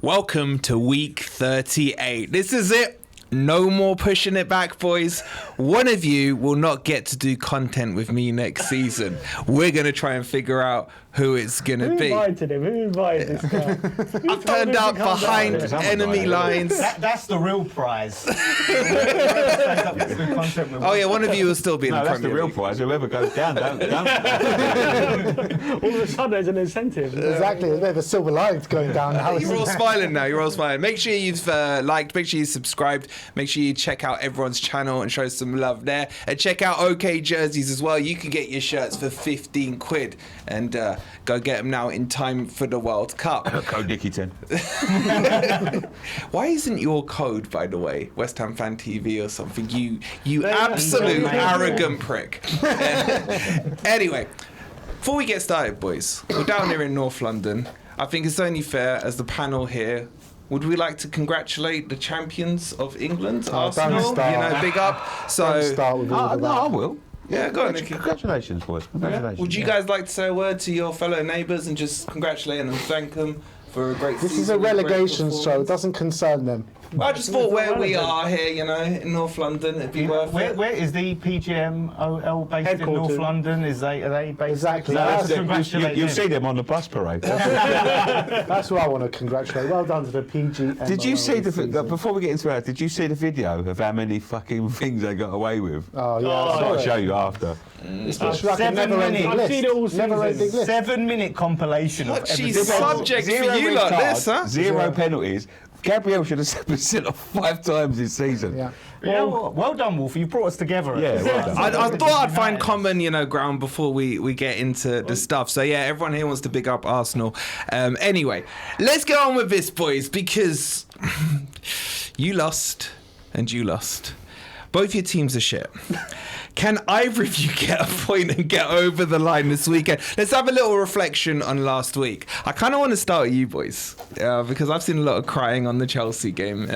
Welcome to week 38. This is it. No more pushing it back, boys. One of you will not get to do content with me next season. We're going to try and figure out who it's going to be. Who invited him? Who invited this guy? I've turned up behind enemy lines. That's the real prize. Oh, yeah, one of you will still be in the Premier League. That's the real prize. Whoever goes down, don't. All of a sudden, there's an incentive. Exactly. There's a bit of a silver lining going down now. You're all smiling now. You're all smiling. Make sure you've liked. Make sure you subscribed. Make sure you check out everyone's channel and show some love there. And check out OK Jerseys as well. You can get your shirts for 15 quid. And go get them now in time for the World Cup. Code Dickyton. Why isn't your code, by the way, West Ham Fan TV or something? You absolute arrogant prick. Anyway, before we get started, boys, we're down here in North London. I think it's only fair, as the panel here, would we like to congratulate the champions of England, Arsenal? Big up. So, don't start with all of that. I will. Yeah, go on. Congratulations, boys. Congratulations. Would you guys like to say a word to your fellow neighbours and just congratulate them and thank them for a great season? This is a relegation show. It doesn't concern them. I just thought where we are here, in North London, it'd be worth it. Where is the PGMOL based in North London? Are they based? Exactly. You'll see them on the bus parade. That's who I want to congratulate. Well done to the PGMOL. Did you see before we get into that, did you see the video of how many fucking things they got away with? Oh, yeah. I'll show you after. It's like a never-ending I've seen it all season. 7-minute compilation of everything. Subject for you like this, huh? Zero penalties. Gabriel should have been sent off 5 times this season. Yeah. Well done, Wolf. You brought us together. Yeah, well done. I thought I'd find common, ground before we get into the stuff. So yeah, everyone here wants to big up Arsenal. Anyway, let's get on with this, boys, because you lost and you lost. Both your teams are shit. Can either of you get a point and get over the line this weekend? Let's have a little reflection on last week. I kind of want to start with you boys, because I've seen a lot of crying on the Chelsea game.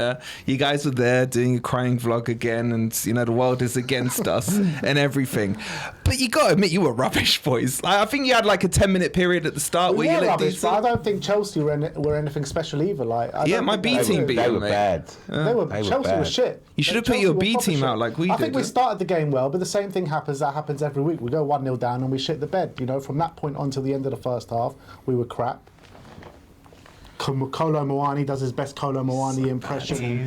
You guys were there doing a crying vlog again, and the world is against us and everything. But you got to admit, you were rubbish, boys. I think you had like a 10-minute period at the start where you looked rubbish, decent. but I don't think Chelsea were anything special either. My B team beat They them, were mate. bad. Chelsea was shit. You should have put your B team out like we did. I think we started the game well, but the same thing happens every week. We go 1-0 down and we shit the bed. From that point on till the end of the first half, we were crap. Kolo Muani does his best Kolo Muani impression.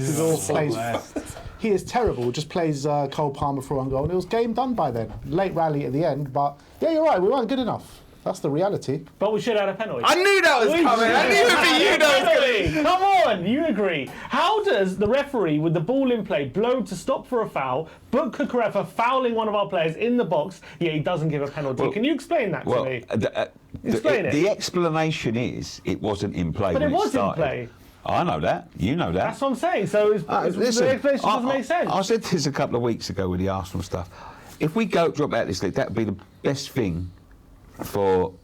He is terrible. Just plays Cole Palmer for one goal, and it was game done by then. Late rally at the end, but yeah, you're right. We weren't good enough. That's the reality. But we should have had a penalty. I knew that was coming. I knew it would be you that was coming. Come on, you agree. How does the referee, with the ball in play, blow to stop for a foul, book Kukureya for fouling one of our players in the box, yet he doesn't give a penalty? Well, Can you explain that to me? Explain it. The explanation is it wasn't in play. But when it was started. in play. I know that. You know that. That's what I'm saying. So listen, the explanation doesn't make sense. I said this a couple of weeks ago with the Arsenal stuff. If we drop out this league, that would be the best thing for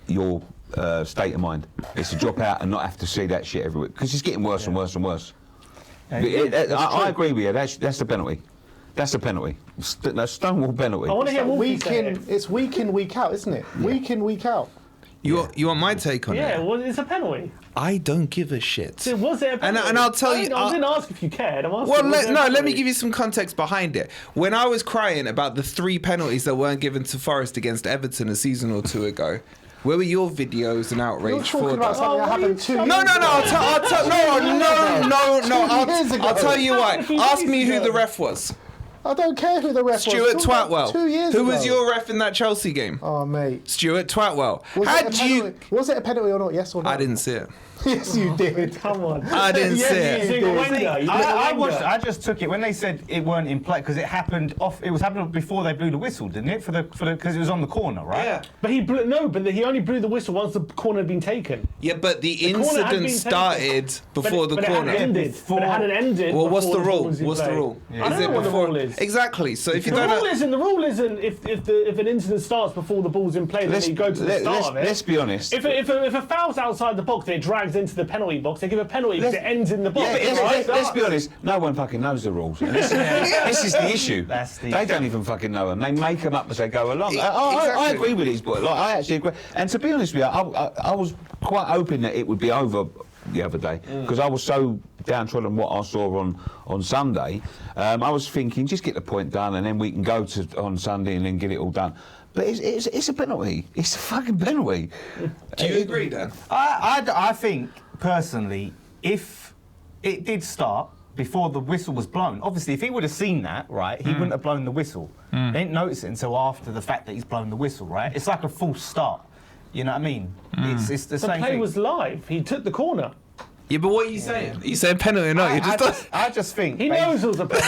your state of mind. Is to drop out and not have to see that shit every week, because it's getting worse and worse and worse. I agree with you. That's the penalty. That's the penalty. Stonewall penalty. I want to hear Wolfie say it. It's week in, week out, isn't it? Yeah. Week in, week out. You want my take on it? Yeah, well, it's a penalty. I don't give a shit. So was it a penalty? And I'll tell you. I didn't ask if you cared. I'm asking. Let me give you some context behind it. When I was crying about the 3 penalties that weren't given to Forest against Everton a season or 2 ago, where were your videos and outrage for that? Something that happened 2 years No. ago. I'll tell you why. Ask me who the ref was. I don't care who the ref was. Stuart Twatwell. 2 years Who ago. was your ref in that Chelsea game? Oh, mate. Stuart Twatwell. Was it a penalty or not? Yes or no? I didn't see it. Yes, you did. Come on. I didn't see it. I just took it when they said it weren't in play because it happened off. It was happening before they blew the whistle, didn't it? Because it was on the corner, right? Yeah. But he only blew the whistle once the corner had been taken. Yeah, but the incident started before the corner. But it hadn't ended. Well, what's the rule? What's the rule? Yeah. I don't know what the rule is. Exactly. So if you don't the rule isn't if an incident starts before the ball's in play, then you go to the start of it. Let's be honest. If a foul's outside the box, it drags into the penalty box. They give a penalty because it ends in the box. Let's be honest. No one fucking knows the rules. And this is the issue. They don't even fucking know them. They make them up as they go along. I agree with these boys. I actually agree. And to be honest with you, I was quite hoping that it would be over the other day because I was so downtrodden what I saw on Sunday. I was thinking, just get the point done, and then we can go to on Sunday and then get it all done. But it's a penalty. It's a fucking penalty. Do you agree, Dan? I think personally, if it did start before the whistle was blown, obviously if he would have seen that, right, he wouldn't have blown the whistle. They didn't notice it until after the fact that he's blown the whistle, right? It's like a false start. You know what I mean? It's the same play thing. was live. He took the corner. Yeah, but what are you saying? Are you saying penalty or not? I just think He knows it was a penalty.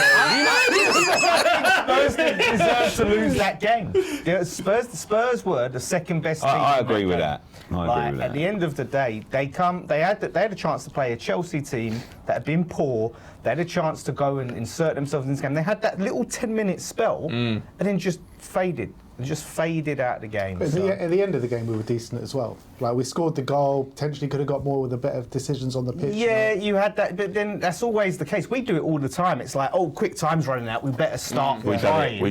Spurs didn't deserve to lose that game. The Spurs were the second best team. I in agree with game. that. I agree with that. At the end of the day, they had a chance to play a Chelsea team that had been poor. They had a chance to go and insert themselves in this game. They had that little 10-minute spell and then just faded. Just faded out of the game. But at the end of the game, we were decent as well. Like, we scored the goal, potentially could have got more with the better decisions on the pitch. Yeah, you had that, but then that's always the case. We do it all the time. It's like, oh, quick time's running out. We better start. We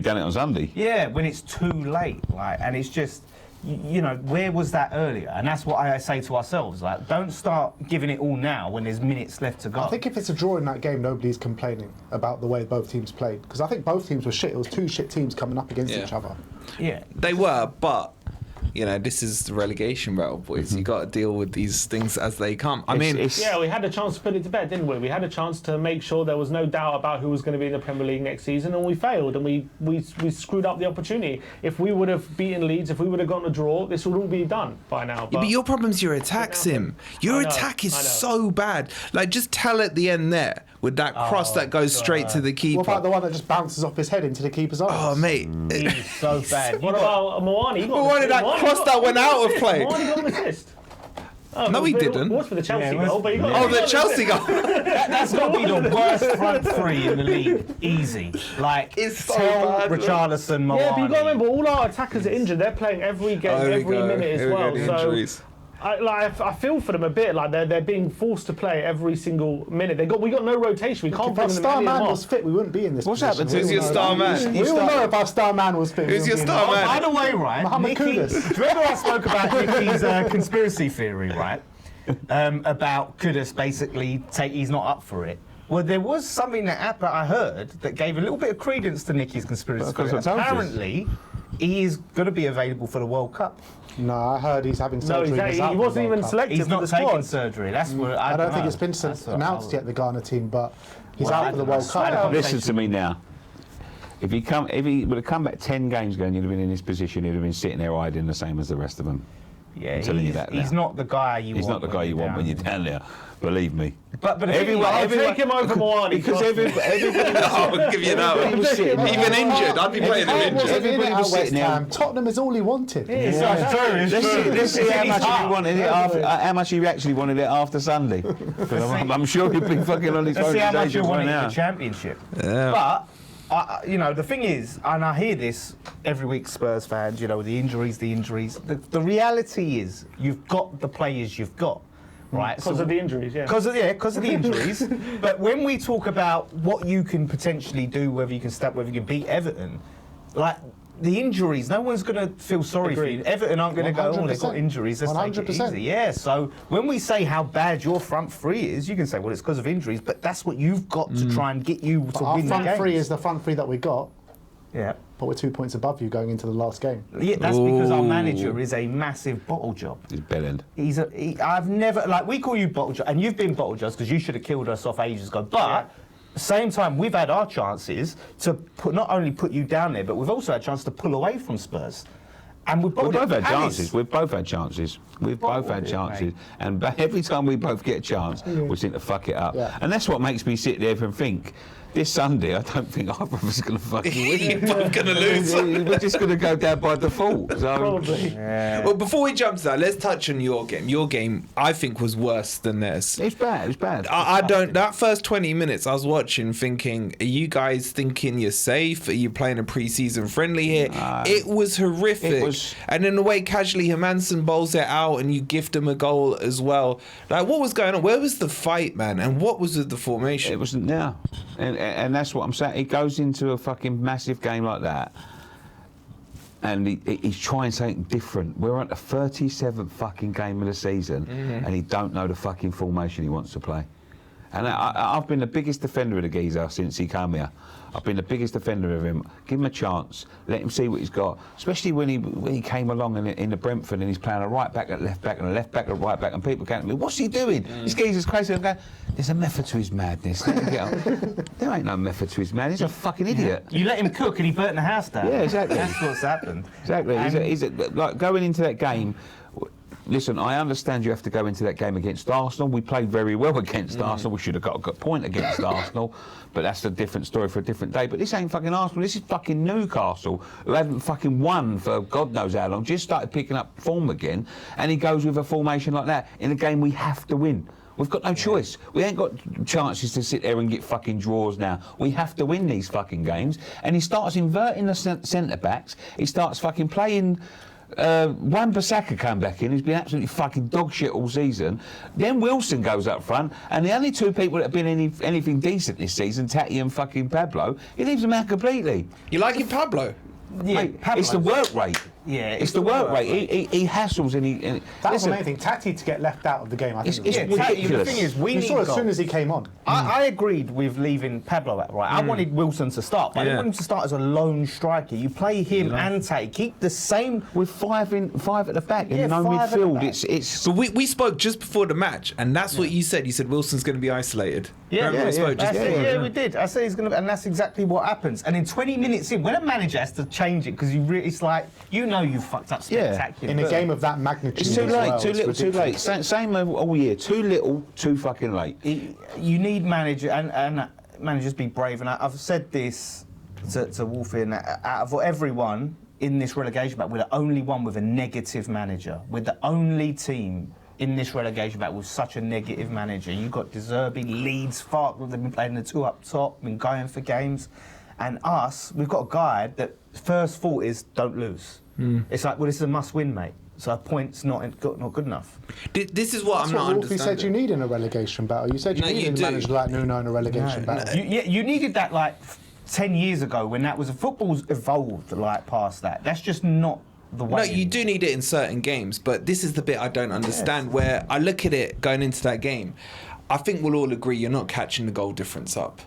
done it on Sunday. Yeah, when it's too late, like, and it's just, you know, where was that earlier? And that's what I say to ourselves, like, don't start giving it all now when there's minutes left to go. I think if it's a draw in that game, nobody's complaining about the way both teams played. Because I think both teams were shit. It was two shit teams coming up against each other. Yeah, They were, but you know, this is the relegation battle, boys. You got to deal with these things as they come. I mean, Yeah, we had a chance to put it to bed, didn't we? We had a chance to make sure there was no doubt about who was going to be in the Premier League next season, and we failed, and we screwed up the opportunity. If we would have beaten Leeds, if we would have gotten a draw, this would all be done by now. yeah, but your problem's your attack, Sim. Your attack is so bad. Like, just tell at the end there with that cross that goes straight to the keeper. What about the one that just bounces off his head into the keeper's arms? Oh, mate. he's so bad. What about Moani? Moani, that cross that went out of play. Moani got an assist. No, he didn't. It was for the Chelsea Yeah, it was- goal, but he got Oh, he the got an Chelsea assist. goal. That's got to be the worst front three in the league. Easy. Like, It's so tell bad, look. Richarlison, Moani. Yeah, but you got to remember, all our attackers are injured. They're playing every game, Here we every go. minute as Here we go, well. the So injuries. I feel for them a bit. Like they're being forced to play every single minute. We got no rotation. We can't If bring our them star any man more. was fit, we wouldn't be in this What's position. happened? We Who's all your know star that. man? We all know if our star man was fit. Who's we your wouldn't be star in man? By the way, right, Mohamed Nicky's, Kudus. do you remember I spoke about Nicky's conspiracy theory, right? About Kudus basically he's not up for it. Well, there was something that I heard that gave a little bit of credence to Nicky's conspiracy theory. Because I told you. Apparently, he is going to be available for the World Cup. No, I heard he's having No, surgery. and he out for the wasn't even World Cup. selected He's for not the taking squad. surgery. That's what I don't think know. it's been That's what announced yet, the Ghana team, but he's Well, out for the World I don't know. Cup. Listen to me now. If he would have come back 10 games ago and he'd have been in this position, he'd have been sitting there hiding the same as the rest of them. Yeah, I'm telling you that he's now. not the guy He's not the guy you want when you're down there. Believe me. But I'll take him over Moani. Because everybody I'll give you that everybody was one. sitting there. Even injured, I'd be playing him He injured. wasn't in it Everybody at was West sitting there. Ham. Tottenham is all he wanted. Let's see how much he wanted it after. How much he actually wanted it after Sunday. 'Cause I'm sure he'd be fucking on his Let's phone see how much days you right want in now. the championship. Yeah. But you know, the thing is, and I hear this every week, Spurs fans. You know, the injuries. The reality is, you've got the players you've got, right? Because of the injuries, yeah. Because of the injuries. But when we talk about what you can potentially do, whether you can stop, whether you can beat Everton, like the injuries, no one's going to feel sorry for you. Everton aren't going to go, oh, they've got 100%. injuries, let's take it 100%. easy. Yeah, so when we say how bad your front three is, you can say, well, it's because of injuries, but that's what you've got to try and get you to Our win the front games. three is the front three that we got, Yeah. but we're 2 points above you going into the last game. Yeah, that's because our manager is a massive bottle job. He's bellend. I've never, like, we call you bottle job, and you've been bottle jobs because you should have killed us off ages ago. But at the same time, we've had our chances to not only put you down there, but we've also had a chance to pull away from Spurs. And we've We've both had Palace. chances. We've both had chances. We've both had chances. mate. And every time we both get a chance, we seem to fuck it up. Yeah. And that's what makes me sit there and think, this Sunday, I don't think either of us are going to fucking win. You're both going to lose. We're just going to go down by default. So, Probably. Well, before we jump to that, let's touch on your game. Your game, I think, was worse than theirs. it's bad. It's bad. I don't. That first 20 minutes, I was watching, thinking, are you guys thinking you're safe? Are you playing a pre-season friendly here? It was horrific. It was- And in the way casually Hermansen bowls it out, and you gift him a goal as well. Like, what was going on? Where was the fight, man? And what was with the formation? It wasn't now. And that's what I'm saying. It goes into a fucking massive game like that. and he's trying something different. We're on the 37th fucking game of the season, and he don't know the fucking formation he wants to play. And I've been the biggest defender of the geezer since he came here. I've been the biggest defender of him. Give him a chance. Let him see what he's got. Especially when he came along in the Brentford and he's playing a right back at left back and a left back at right back, and people going to me, what's he doing? This geezer's crazy. I'm going, there's a method to his madness. Let him get on. There ain't no method to his madness. He's a fucking idiot. You let him cook and he burnt the house down. Yeah, exactly. That's what's happened. Exactly. Like going into that game. Listen, I understand you have to go into that game against Arsenal. We played very well against Arsenal. We should have got a good point against Arsenal, but that's a different story for a different day. But this ain't fucking Arsenal. This is fucking Newcastle, who haven't fucking won for God knows how long. Just started picking up form again, and he goes with a formation like that in a game we have to win. We've got no choice. We ain't got chances to sit there and get fucking draws now. We have to win these fucking games. And he starts inverting the centre backs. He starts fucking playing. Wan-Bissaka came back in, he's been absolutely fucking dog shit all season. Then Wilson goes up front, and the only two people that have been anything decent this season, Tatty and fucking Pablo, he leaves them out completely. You like it, Pablo? Yeah, Mate, it's the work rate. Yeah, it's the work rate. He hassles and he. That was the main thing. Tatty to get left out of the game. I think It's ridiculous. The thing is, we you need saw as goals. soon as he came on. I agreed with leaving Pablo out, right? I wanted Wilson to start, but I didn't want him to start as a lone striker. You play him and Tatty, keep the same. With five at the back and no 5 at the midfield. back. It's. So we spoke just before the match, and that's what you said. You said Wilson's going to be isolated. Remember we spoke just before? Yeah, we did. I said he's going to, and that's exactly what happens. And in 20 minutes in, when a manager has to change it, because it's like, you know you've fucked up spectacularly. In a game of that magnitude, It's too as late, well, too it's little, too ridiculous. late. Same all year. Too little, too fucking late. You need manager and managers be brave. And I've said this to Wolfie, and out of everyone in this relegation battle, we're the only one with a negative manager. We're the only team in this relegation battle with such a negative manager. You've got De Zerbi, Leeds, Fark, they've been playing the two up top, been going for games. And us, we've got a guy that first thought is don't lose. It's like, well, this is a must-win, mate. So a point's not good enough. This is what That's I'm not what Wolfie understanding. said you need in a relegation battle. You said you No, you needed do. a manager like Nuno in a relegation battle. You needed that like 10 years ago when that was football's evolved like past that. That's just not the way. No, you do need it in certain games, but this is the bit I don't understand. Where I look at it going into that game, I think we'll all agree you're not catching the goal difference up.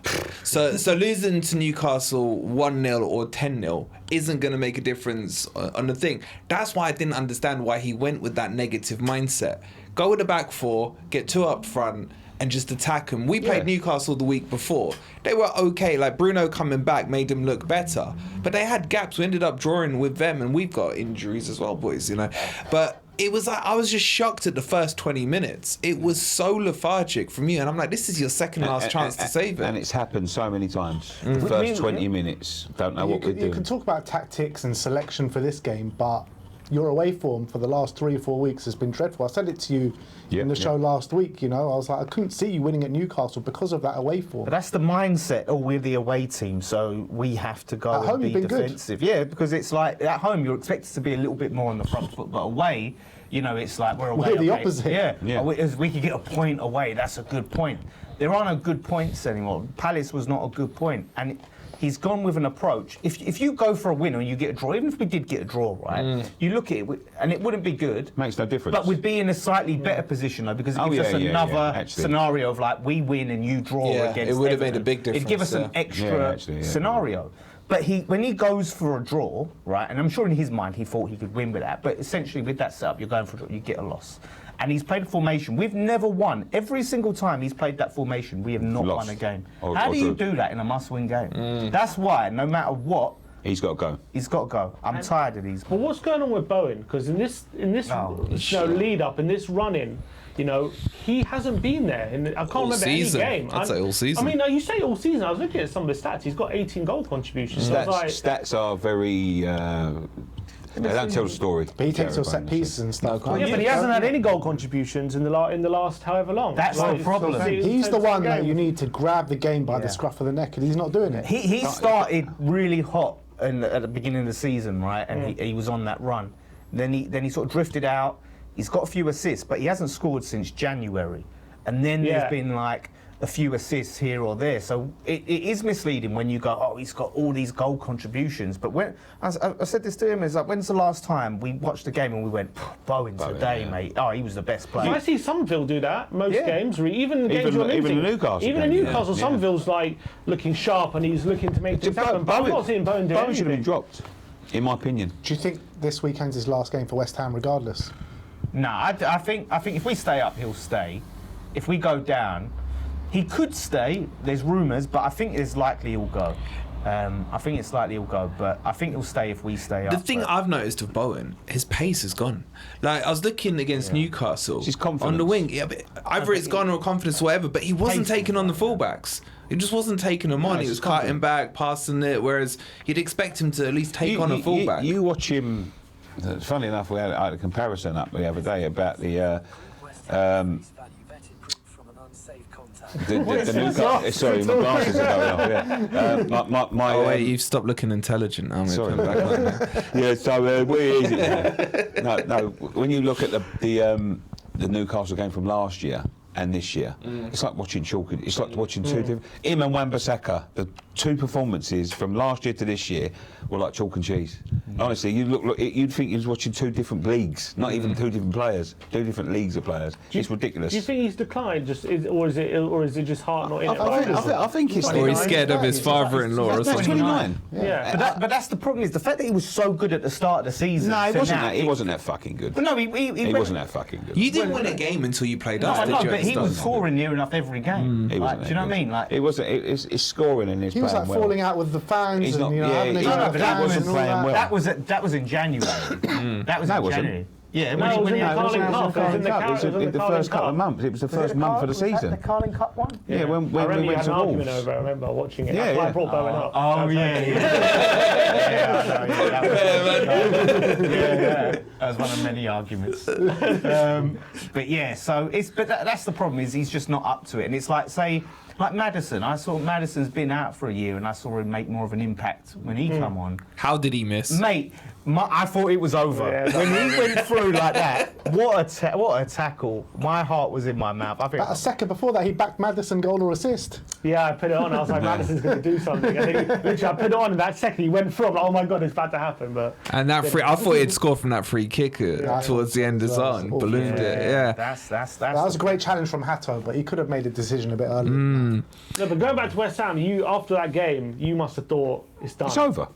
So losing to Newcastle 1-0 or 10-0 isn't going to make a difference on the thing. That's why I didn't understand why he went with that negative mindset. Go with the back four, get two up front, and just attack them. We played Newcastle the week before. They were okay. Like Bruno coming back made them look better, but they had gaps. We ended up drawing with them, and we've got injuries as well, boys. You know, but. It was like, I was just shocked at the first 20 minutes. It was so lethargic from you, and I'm like, this is your second last chance to save it. And it's happened so many times. The first 20 minutes, don't know what we're You doing. can talk about tactics and selection for this game, but your away form for the last 3 or 4 weeks has been dreadful. I said it to you in the show last week, you know. I was like, I couldn't see you winning at Newcastle because of that away form. But that's the mindset. Oh, we're the away team, so we have to go At home, and be you've been good. defensive. Yeah, because it's like at home you're expected to be a little bit more on the front foot, but away, you know, it's like we're away. We're the okay. opposite. Yeah. We could get a point away. That's a good point. There are no good points anymore. Palace was not a good point, and he's gone with an approach. If you go for a win and you get a draw, even if we did get a draw, right? You look at it, and it wouldn't be good. Makes no difference. But we'd be in a slightly better position though, because it Oh, gives us yeah, another actually. scenario of like we win and you draw against. it would have made a Everton. big It'd give us difference, an extra scenario. But when he goes for a draw, right, and I'm sure in his mind he thought he could win with that, but essentially with that setup, you're going for a draw, you get a loss. And he's played a formation. We've never won. Every single time he's played that formation, we have not Lost. won a game. Or How do you drew. do that in a must-win game? That's why, no matter what, He's got to go. he's got to go. I'm tired of these. But what's going on with Bowen? Because in this lead up, in this run in, you know, he hasn't been there. I can't All remember season. any game. I'd say all season. I mean, no, you say all season. I was looking at some of the stats. He's got 18 goal contributions. So I was like, Stats are very. They don't tell the story. But he takes your set pieces and stuff. yeah, but he hasn't had any goal contributions in the last however long. That's the problem. He's the one that you need to grab the game by the scruff of the neck, and he's not doing it. He started really hot at the beginning of the season, right? And he was on that run. Then he sort of drifted out. He's got a few assists, but he hasn't scored since January. And then there's been like a few assists here or there. So it is misleading when you go, oh, he's got all these goal contributions. But when I said this to him, is like, when's the last time we watched a game and we went, Bowen today, mate? Oh, he was the best player. I see Somerville do that most games. Even games you're even losing. Newcastle. Even in Newcastle, Somerville's like looking sharp and he's looking to make things happen. But I'm not seeing Bowen do Bowen should have been anything. dropped, in my opinion. Do you think this weekend's his last game for West Ham, regardless? No, I think if we stay up, he'll stay. If we go down, he could stay. There's rumours, but I think it's likely he'll go. I think it's likely he'll go, but I think he'll stay if we stay up. The thing I've noticed of Bowen, his pace is gone. Like I was looking against Newcastle His confidence. on the wing. Yeah, but either it's gone or confidence or whatever. But he wasn't taking on the fullbacks. He just wasn't taking them on. He was cutting back, passing it. Whereas you'd expect him to at least take on a fullback. You watch him. Funny enough, we had a comparison up the other day about the Newcastle. Sorry, my glasses are going off. Yeah. Oh wait, you've stopped looking intelligent. I'm Sorry. back on now. Yeah. So where is it? No. When you look at the Newcastle game from last year and this year, it's like watching chalk. It's like watching two different. Him and Wan-Bissaka, the two performances from last year to this year were like chalk and cheese. Honestly, you'd think you was watching two different leagues, not even two different players, two different leagues of players. It's ridiculous. Do you think he's declined, or is it just heart not in it? I think he's. Or he's scared of his father-in-law or That's something. 29. Yeah. But that's the problem, is the fact that he was so good at the start of the season. No, he so wasn't. now He wasn't that fucking good. But no, he wasn't that fucking good. You didn't win a game until you played us, No, did no, you? but at the he was start? scoring near enough every game. He Like, wasn't do you know what I mean? Like, it wasn't. It's scoring and his He was playing like well. falling out with the fans He's and not- having a he's go not- at but the that fans wasn't and all playing that. well. that was in January. That was No, it in wasn't. January. Yeah, No, it was in the no, Carling it was Cup. It was in the Carling Car- Cup. it was in the Carling first couple of Cup. months. It was the first month of the Was that season. the Carling Cup one? Yeah, when I we remember you went had to an argument Wolves. over it. I remember watching it. Yeah, That's why I yeah. brought Bowen up. Oh, that was one of many arguments. But yeah, so that's the problem, is he's just not up to it. And it's like, say, like Maddison. I saw Maddison's been out for a year, and I saw him make more of an impact when he come on. How did he miss? Mate, I thought it was over. Yeah, when he went through like that, what a tackle. My heart was in my mouth. I think. About a second before that, he backed Maddison goal or assist. Yeah, I put it on. I was like, Madison's going to do something. I think literally, I put it on, and that second he went through. I'm like, oh my god, it's about to happen. But And that free, I thought he'd score from that free kick towards the end of That was zone, awful. ballooned it. Yeah. That's That was a great challenge from Hatto, but he could have made a decision a bit earlier. no, but going back to West Ham, you after that game, you must have thought it's done. It's over.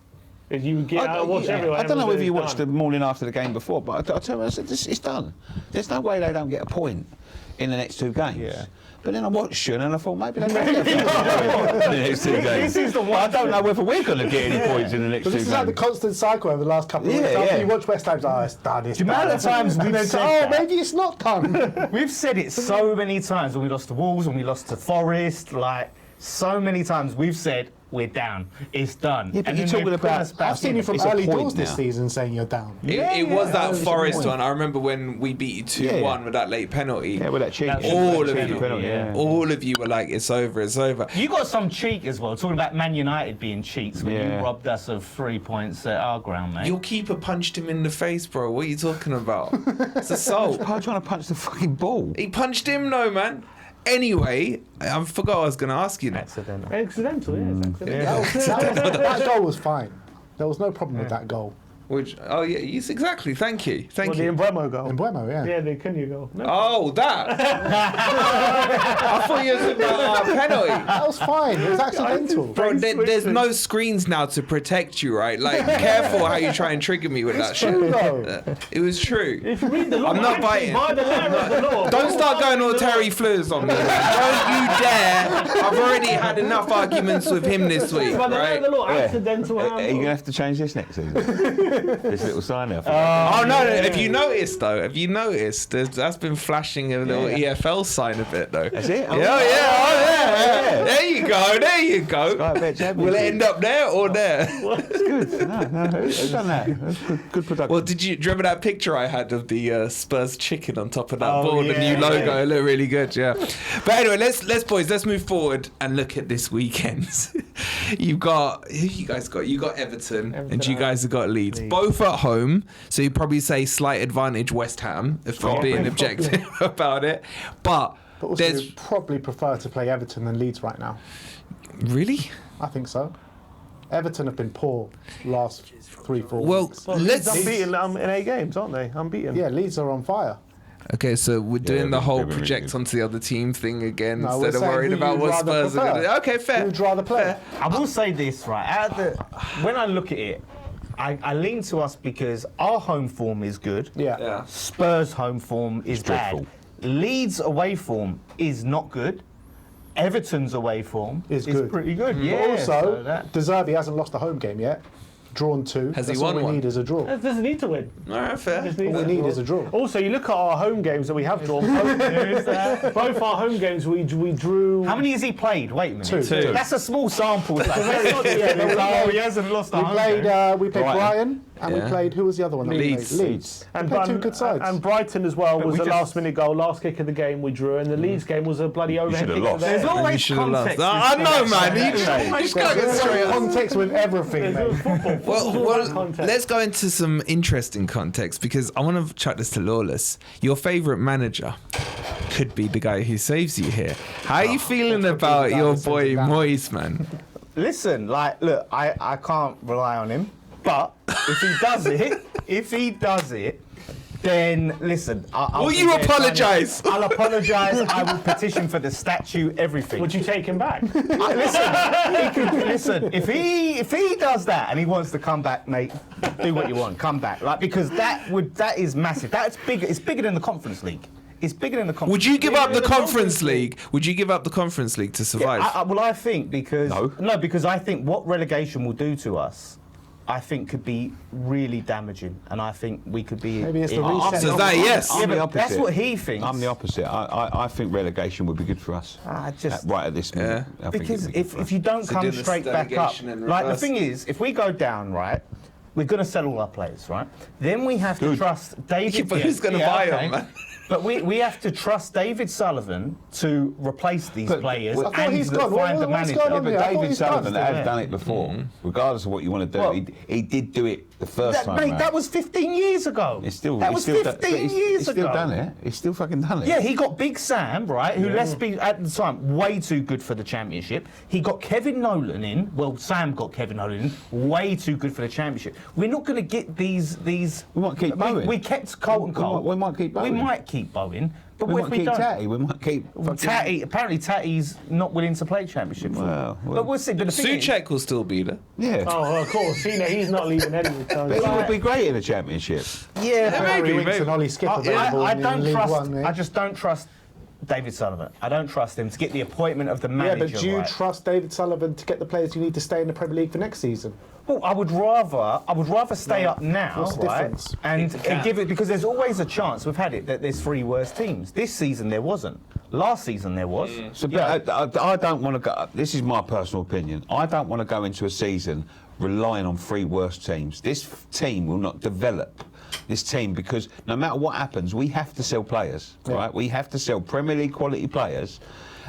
You get out, watch everywhere. I don't know everyone whether you says watched it's the morning after the game before, but I tell you, it's done. There's no way they don't get a point in the next two games. Yeah. But then I watched it and I thought maybe they might get a point in the next two games. This is the one. I don't know whether we're going to get any points in the next But two this games. is like the constant cycle over the last couple of weeks. Yeah, After yeah. you watch West Ham's, it's done, it's The amount done. of times And we've then said oh, that. maybe it's not done. We've said it so many times when we lost to Wolves, when we lost to Forest, like so many times we've said we're down, it's done. Yeah, but And you're then talking they put about- us back I've seen in. you from It's a early point doors this now. season saying you're down. It was that was a Forest point. one. I remember when we beat you 2-1 Yeah. with that late penalty. Yeah, with that cheeky. All of cheeky you, penalty, yeah. all of you were like, "It's over, it's over." You got some cheek as well, talking about Man United being cheats when Yeah. you robbed us of 3 points at our ground, mate. Your keeper punched him in the face, bro. What are you talking about? It's assault. I'm trying to punch the fucking ball. He punched him, no man. Anyway, I forgot what I was going to ask you now. Accidental. accidental, yeah. It's accidental. That goal was fine. There was no problem with that goal. Which, oh yeah, yes, exactly. Thank you, thank Well, the you. Embuemo goal. Embuemo, yeah. Yeah, the Cunha goal. No. Oh, that. I thought you were about penalty. That was fine. It was accidental. Bro, there's no screens now to protect you, right? Like, careful how you try and trigger me with that It's shit. true, though. It was true. If you read the law, I'm not actually, biting. by the letter of the law. Don't start going all the law. Terry Fleurs on me. Don't you dare. I've already had enough arguments with him this week, By the letter right? of the law, Yeah. accidental Are you going to handball. have to change this next season? This little sign there. Oh no! Have you noticed though? Have you noticed? That's been flashing a little EFL sign a bit though. That's it? Yeah. There you go. There you go. Sky Bet Championship. Will it end up there or there? It's good. No, who's done that? That's good production. Well, do you remember that picture I had of the Spurs chicken on top of that Oh, ball? The yeah, new logo, it looked really good. Yeah. But anyway, let's move forward and look at this weekend. You've got who you guys got? You got Everton and you guys have got Leeds. Both at home, so you probably say slight advantage West Ham if I'm being objective about it. But But also, you'd probably prefer to play Everton than Leeds right now. Really? I think so. Everton have been poor last 3-4 Well, weeks. let's. Unbeaten in 8 games, aren't they? Unbeaten. Yeah, Leeds are on fire. Okay, so we're doing Yeah, the whole really project good. onto the other team thing again No, we're instead of saying worried who about you'd what rather Spurs are going to do. prefer. Okay, fair. Who'd rather play? I will say this, right? When I look at it, I lean to us because our home form is good. Yeah. Spurs' home form is dreadful. bad. Leeds' away form is not good. Everton's away form Is good. pretty good. But Yeah. also, so that- De Zerbi hasn't lost a home game yet. Drawn 2. Has he That's won all we one? need is a draw. It doesn't need to win. All right, fair. All we need is a draw. Also, you look at our home games that we have drawn. Both our home games we drew. How many has he played? Wait a minute. Two. That's a small sample. That's not- yeah, no, oh, he hasn't lost a We home played, game. we played Brighton and we Yeah. played, who was the other one? that we Leeds. played? Leeds. And We played two good sides. And Brighton as well was we a just- last-minute goal, last kick of the game we drew, and the Leeds game was a bloody overhead should kick. have to the lost. There's head. always You should have lost. context. I know, man. You just gotta get There's straight on. context with everything, There's mate. football. Well, Football's all about context. let's go into some interesting context because I want to chuck this to Lawless. Your favourite manager could be the guy who saves you here. How are you feeling about your boy Moyes, man? Listen, look, I can't rely on him, but if he does it, then listen. I'll Will be you there apologise? I'll apologise. I will petition for the statue. Everything. Would you take him back? Listen, if he does that and he wants to come back, mate, do what you want. Come back, because that is massive. That's bigger. It's bigger than the Conference League. It's bigger than the Conference. Would you give up the Bigger than Conference League? Would you give up the Conference League to survive? Well, I think because No. because I think what relegation will do to us, I think could be really damaging, and I think we could be. Maybe it's the in- reset. So that, yes. Yeah, I'm the but opposite. that's what he thinks. I'm the opposite. I think relegation would be good for us. I just Right at this minute. I think it'd because be good if, for us. if you don't So come do the straight back up, relegation in like the reverse. thing is, if we go down, right, we're going to sell all our players, right? Then we have to Good. trust David. But who's gonna buy 'em, man? But we have to trust David Sullivan to replace these But- players I thought and he's to gone. find the What's manager. going Yeah, on but here? I thought David he's Sullivan done. has done it before. Regardless of what you want to do, Well- he did do it the first time Mate, round. that was 15 years ago. It's still, that he's was still 15 he's years still ago. done it. He's still fucking done it. Yeah, he got Big Sam, right, who, let's be, at the time, way too good for the Championship. He got Kevin Nolan in. Well, Sam got Kevin Nolan in. Way too good for the Championship. We're not going to get these... We might keep Bowen. We kept Colton Cole. We might keep Bowen. We might keep Bowen. But we what might if we keep don't? Tatty. We might keep fucking- Tatty, apparently Tatty's not willing to play Championship football. Well. But we'll see. But the thing is, Suchek will still be there. Yeah. Oh, well, of course. He's not leaving anyway. So But he would be great in the championship. yeah, but Harry Winks maybe. and Ollie Skip I available in don't League trust. One, mate. I just don't trust David Sullivan. I don't trust him to get the appointment of the Yeah, manager. but do you right. trust David Sullivan to get the players you need to stay in the Premier League for next season? Well, I would rather stay up now, What's the right? difference? And give it because there's always a chance. We've had it that there's 3 worse teams. This season there wasn't. Last season there was. So, but I don't want to go. This is my personal opinion. I don't want to go into a season relying on 3 worse teams. This team will not develop. This team, because no matter what happens, we have to sell players, right? We have to sell Premier League quality players.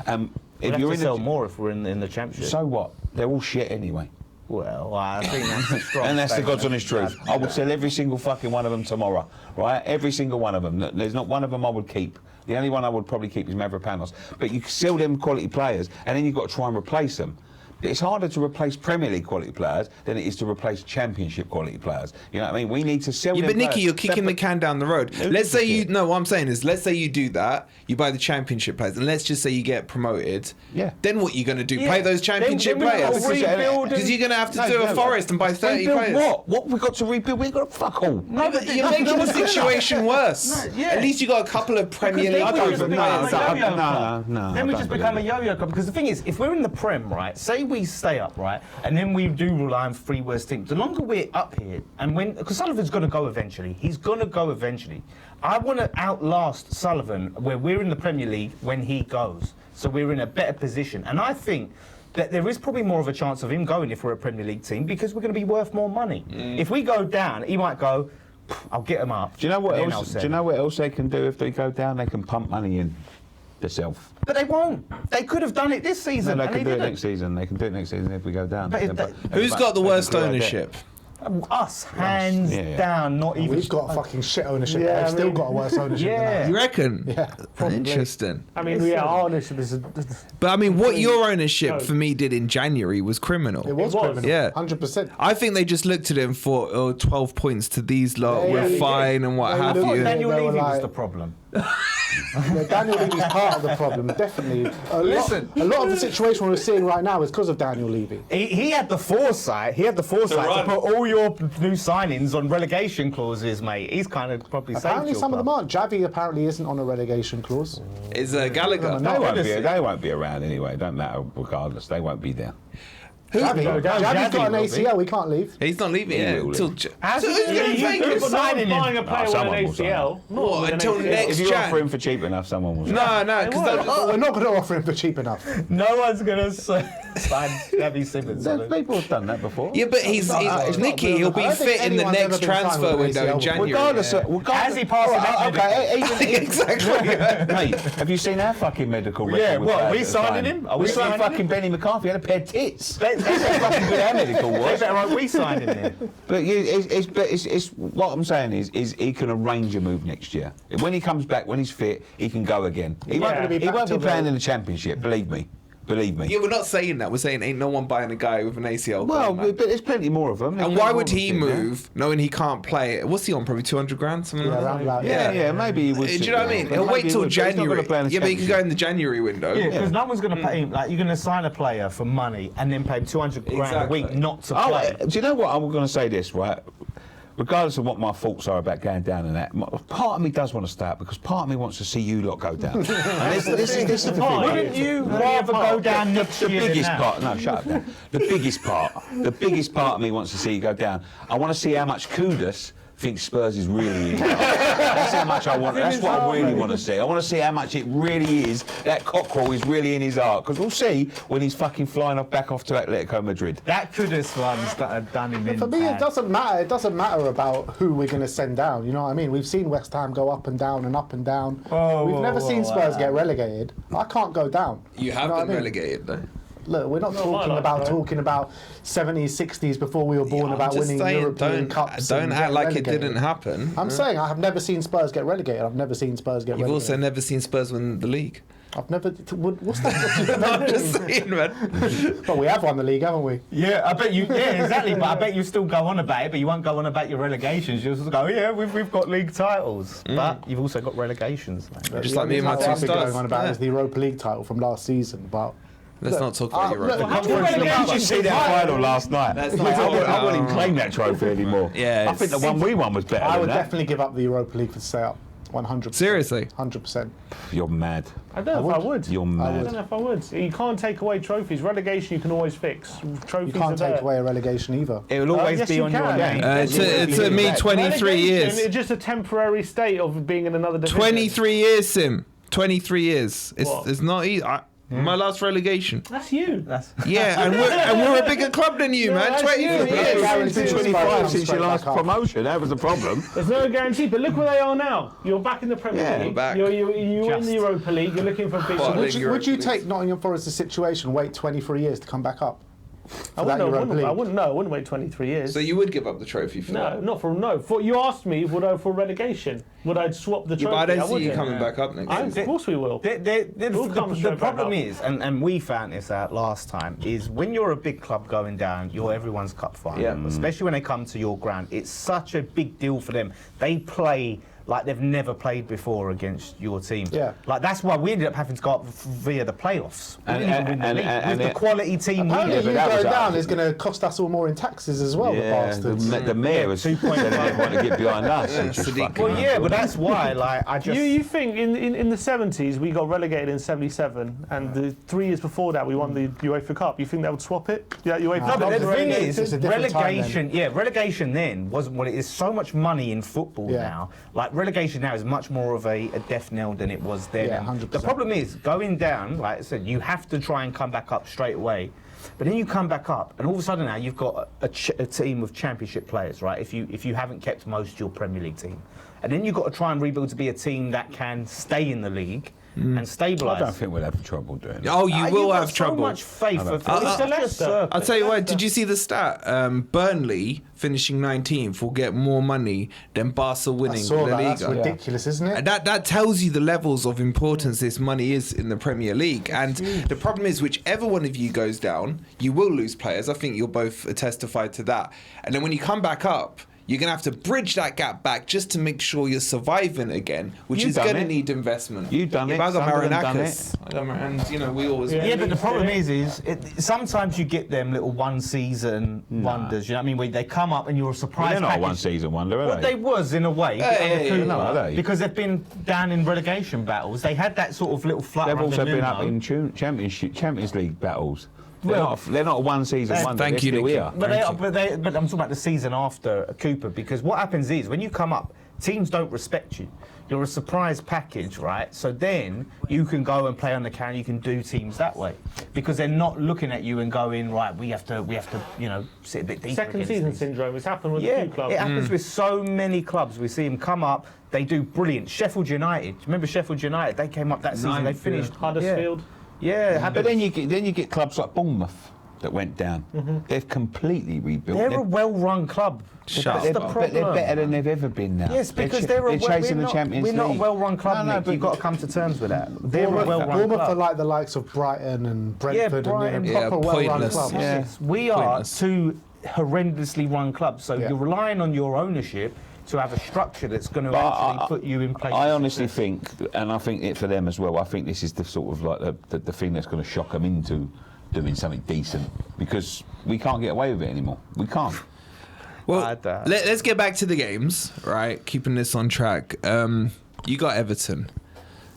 We'd If have you're to in sell the, more if we're in the Championship. so what? They're all shit anyway. Well, I think that's a strong. And that's the statement. God's honest truth. I would sell every single fucking one of them tomorrow, right? Every single one of them. There's not one of them I would keep. The only one I would probably keep is Mavropanos. But you sell them quality players, and then you've got to try and replace them. It's harder to replace Premier League quality players than it is to replace Championship quality players. You know what I mean? We need to sell Yeah, them but Nicky, players. you're kicking the can down the road. Let's say you. No, what I'm saying is, let's say you do that. You buy the Championship players, and let's just say you get promoted. Yeah. Then what are you going to do? Yeah. Play those Championship Then we've got players? to rebuild Because you're going to have to No, do a no. Forest and buy 30 Rebuild players. what? What we've got to rebuild? We've got to fuck all. No, but you're making the situation worse. No, yeah. At least you got a couple of Premier League Then we players. just and become players. a yo-yo club. no. Then we I just don't become a believe yo-yo club. Because the thing is, if we're in the Prem, right, say we stay up, right, and then we do rely on 3 worst teams, the longer we're up here, and because Sullivan's going to go eventually, he's going to go eventually. I want to outlast Sullivan where we're in the Premier League when he goes. So we're in a better position. And I think that there is probably more of a chance of him going if we're a Premier League team because we're going to be worth more money. If we go down, he might go, I'll get him up. Do you know what and then I'll else? sell Do you him." know what else they can do if they go down? They can pump money in themselves. But they won't. They could have done it this No, season. they and can do it didn't. next season. They can do it next season if we go down. But if They- they- Who's got the they can worst clear our debt. ownership? Us, hands down, not even. We've got a fucking shit ownership. Yeah, They've still got a worse ownership than Yeah. us. You reckon? Yeah. Interesting. I mean, yeah, our ownership is. But I mean, what your ownership for me did in January was criminal. It was criminal. Yeah. 100%. I think they just looked at it and thought, oh, 12 points to these lot, Yeah, we're yeah, fine and what They have looked you. at Daniel They were Levy was like- the problem. Yeah, Daniel Levy's part of the problem, definitely. A lot of the situation we're seeing right now is because of Daniel Levy. He had the foresight. He had the foresight to put all your new signings on relegation clauses, mate. He's kind of probably saved Apparently, your some of them club. aren't. Javi apparently isn't on a relegation clause. Is Gallagher? No, They won't be around anyway. It don't matter regardless. They won't be there. Javi's got an Javi will be. ACL. He can't leave. He's not leaving He yet. will Till leave. so How's who's he- going to you take could him? put signing him. Buying a player with an someone will sign ACL. What, Not with an until ACL. next If you Jan? offer him for cheap enough, someone will. No, because But we're not going to offer him for cheap enough. No one's gonna sign Javi Simmons. on it. People have done that before. yeah, but he's Nicky. He'll be I don't think fit in the anyone's next ever been signed transfer with an window in ACL. January. Regardless, Has he passed the medical? okay, Exactly. mate, have you seen our fucking medical record? Yeah, with what, that we at the signing time? him? Are We we signed signing fucking him? Benny McCarthy. He had a pair of tits. They Fucking good our medical was. better hope we sign him then. But it's what I'm saying is he can arrange a move next year. When he comes back, when he's fit, he can go again. He won't, gonna be he back won't be till playing the- in the championship. Believe me. Yeah, we're not saying that. We're saying ain't no one buying a guy with an ACL. Well, man. but there's plenty more of them. And why would he move knowing he can't play? What's he on? Probably 200 grand, something Yeah, like around that. about, Yeah, maybe he would. Do you know what I mean? He'll wait till January. Yeah, but he can go in the January window. Yeah, because no one's going to pay him. Like, you're going to sign a player for money and then pay him 200 grand a week Exactly. not to play. Do you know what? I'm going to say this, right? Regardless of what my thoughts are about going down and that, part of me does want to stay up because part of me wants to see you lot go down. And this is the thing. Wouldn't you rather go down next The year than biggest now? part, no, shut up. Dan. The biggest part of me wants to see you go down. I want to see how much Kudus thinks Spurs is really in. That's how much I want. That's what I really want to see. I want to see how much it really is. That cockerel is really in his heart. Because we'll see when he's fucking flying back off to Atletico Madrid. That Kudus one's done him in. For me, it bad. doesn't matter. It doesn't matter about who we're going to send down. You know what I mean? We've seen West Ham go up and down and up and down. We've never seen Spurs get relegated. I can't go down. You have know what been I mean? relegated, though. Look, we're not talking about 70s, 60s before we were born I'm about just winning saying, European Cups. Don't and act getting like relegated. it didn't happen. I'm saying I have never seen Spurs get relegated. I've never seen Spurs get You've relegated. also never seen Spurs win the league. I've never. What's that? I'm just saying, man. But we have won the league, haven't we? Yeah, I bet you. Yeah, exactly. But I bet you still go on about it. But you won't go on about your relegations. You'll just go, yeah, we've got league titles, but you've also got relegations. Mate. Just The like me and my only two title I've been stars. going on about Yeah. is the Europa League title from last season. But Let's not talk about Europe. look, Did you see that final last night? That's not talking I about- wouldn't claim that trophy anymore. Yeah, I think the one we won was better I than would that. definitely give up the Europa League for stay up. 100%. Seriously? 100%. You're mad. I don't know if I would. You're I mad. don't know if I would. You can't take away trophies. Relegation you can always fix. Trophies You can't are there. take away a relegation either. It will always yes, be you on your can. name. It took me 23 years. It's just a temporary state of being in another division. 23 years, Sim. 23 years. What? It's not easy. My last relegation. That's you. That's Yeah, and we're a bigger club than you, man. that's 23 you. years. Yeah. It's been 25 since your last promotion. That was the problem. There's no guarantee, but look where they are now. You're back in the Premier Yeah, League. back. You're in the Europa League. You're looking for big. Well, Would you Europa League. take Nottingham Forest's situation, wait 23 years to come back up? I that Europa wouldn't. League? I wouldn't. No, I wouldn't wait 23 years. So you would give up the trophy for No, that? not for no. For you asked me, would I for relegation? Would I swap the trophy? Yeah, but I don't see you wouldn't. coming back up next Of season. course we will. We'll come The straight back problem up. is, and we found this out last time, is when you're a big club going down, you're everyone's cup final. Yeah. Especially when they come to your ground. It's such a big deal for them. They play like they've never played before against your team. Yeah. Like that's why we ended up having to go up via the playoffs. We And- didn't even win the and- league. and- With the quality team we Apparently, had. you but that go was down us. is going to cost us all more in taxes as well, the bastards. the mayor was saying they didn't want to get behind us. It's just Sadiq. fucking Well, yeah, but that's why. Like I just. You think in the 70s we got relegated in 77, and the 3 years before that we won the UEFA Cup. You think that would swap it? Yeah, UEFA No, Cup. but the thing It's is, a different time relegation. Yeah, relegation then wasn't what it is. So much money in football Yeah. now. Like relegation now is much more of a death knell than it was then. Yeah, And 100%. The problem is going down. Like I said, you have to try and come back up straight away. But then you come back up, and all of a sudden now you've got a team of championship players, right? If you haven't kept most of your Premier League team, and then you've got to try and rebuild to be a team that can stay in the league. and I stabilise. don't think we'll have trouble doing it. Oh, you will You've got have trouble. So much faith. I It's don't such a Leicester. circle. I'll tell you what, did you see the stat? Burnley finishing 19th will get more money than Barca I winning saw La that. That's Liga. ridiculous, isn't it? And that tells you the levels of importance this money is in the Premier League. And the problem is, whichever one of you goes down, you will lose players. I think you'll both testify to that. And then when you come back up, you're going to have to bridge that gap back just to make sure you're surviving again, which You've is done going to it. need investment. You've done If it. I got Some of them done Marinakis, and you know, we always. Yeah. Yeah, but the problem is sometimes you get them little one-season wonders. You know what I mean? Where they come up and you're a Well, surprise they're not a package. one-season wonder, are Well, they was in a way under Cooper, no, are they? because they've been down in relegation battles. They had that sort of little flutter. They've also under been up Nuno. in Champions League battles. Well, They're not a one-season wonder. thank They're you, still Nicky. here. But I'm talking about the season after Cooper, because what happens is when you come up, teams don't respect you. You're a surprise package, right? So then you can go and play on the can. You can do teams that way because they're not looking at you and going, right, we have to, you know, sit a bit deeper. Second against season these. syndrome. It's happened with a Yeah, few clubs. it happens with so many clubs. We see them come up. They do brilliant. Sheffield United. Remember Sheffield United? They came up that season. They finished Huddersfield. Yeah, it happened. But then you get clubs like Bournemouth that went down. They've completely rebuilt. They're a well-run club. Shut That's up. the But problem. they're better than they've ever been now. Yes, because they're chasing we're the not, Champions we're League. not a well-run club, No, Nick. but You've got to come to terms with that. They're a well-run Bournemouth are club. like the likes of Brighton and Brentford Brighton. and Yeah, proper well-run pointless. clubs. Yeah. Yes, we are Pointless. two horrendously run clubs, so Yeah. you're relying on your ownership to have a structure that's going to actually put you in place. I honestly think, and I think it for them as well, I think this is the sort of like the thing that's going to shock them into doing something decent, because we can't get away with it anymore. We can't. Well, Bad that. let's get back to the games, right? Keeping this on track. You got Everton.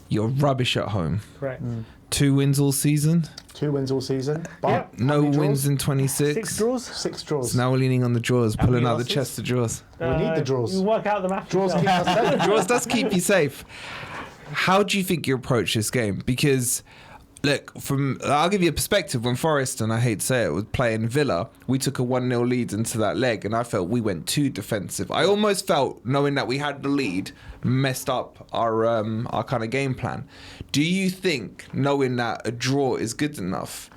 You're rubbish at home. Correct. 2 wins all season. 2 wins all season. But Yeah. how No many draws? wins in 26. 6 draws. 6 draws. So now we're leaning on the draws, pulling many out the losses? chest of draws. We need the draws. You work out the math. Draws keep yourself. us safe. Draws does keep you safe. How do you think you approach this game? Because, look, I'll give you a perspective. When Forest, and I hate to say it, was playing Villa, we took a 1-0 lead into that leg, and I felt we went too defensive. I almost felt, knowing that we had the lead, messed up our kind of game plan. Do you think, knowing that a draw is good enough,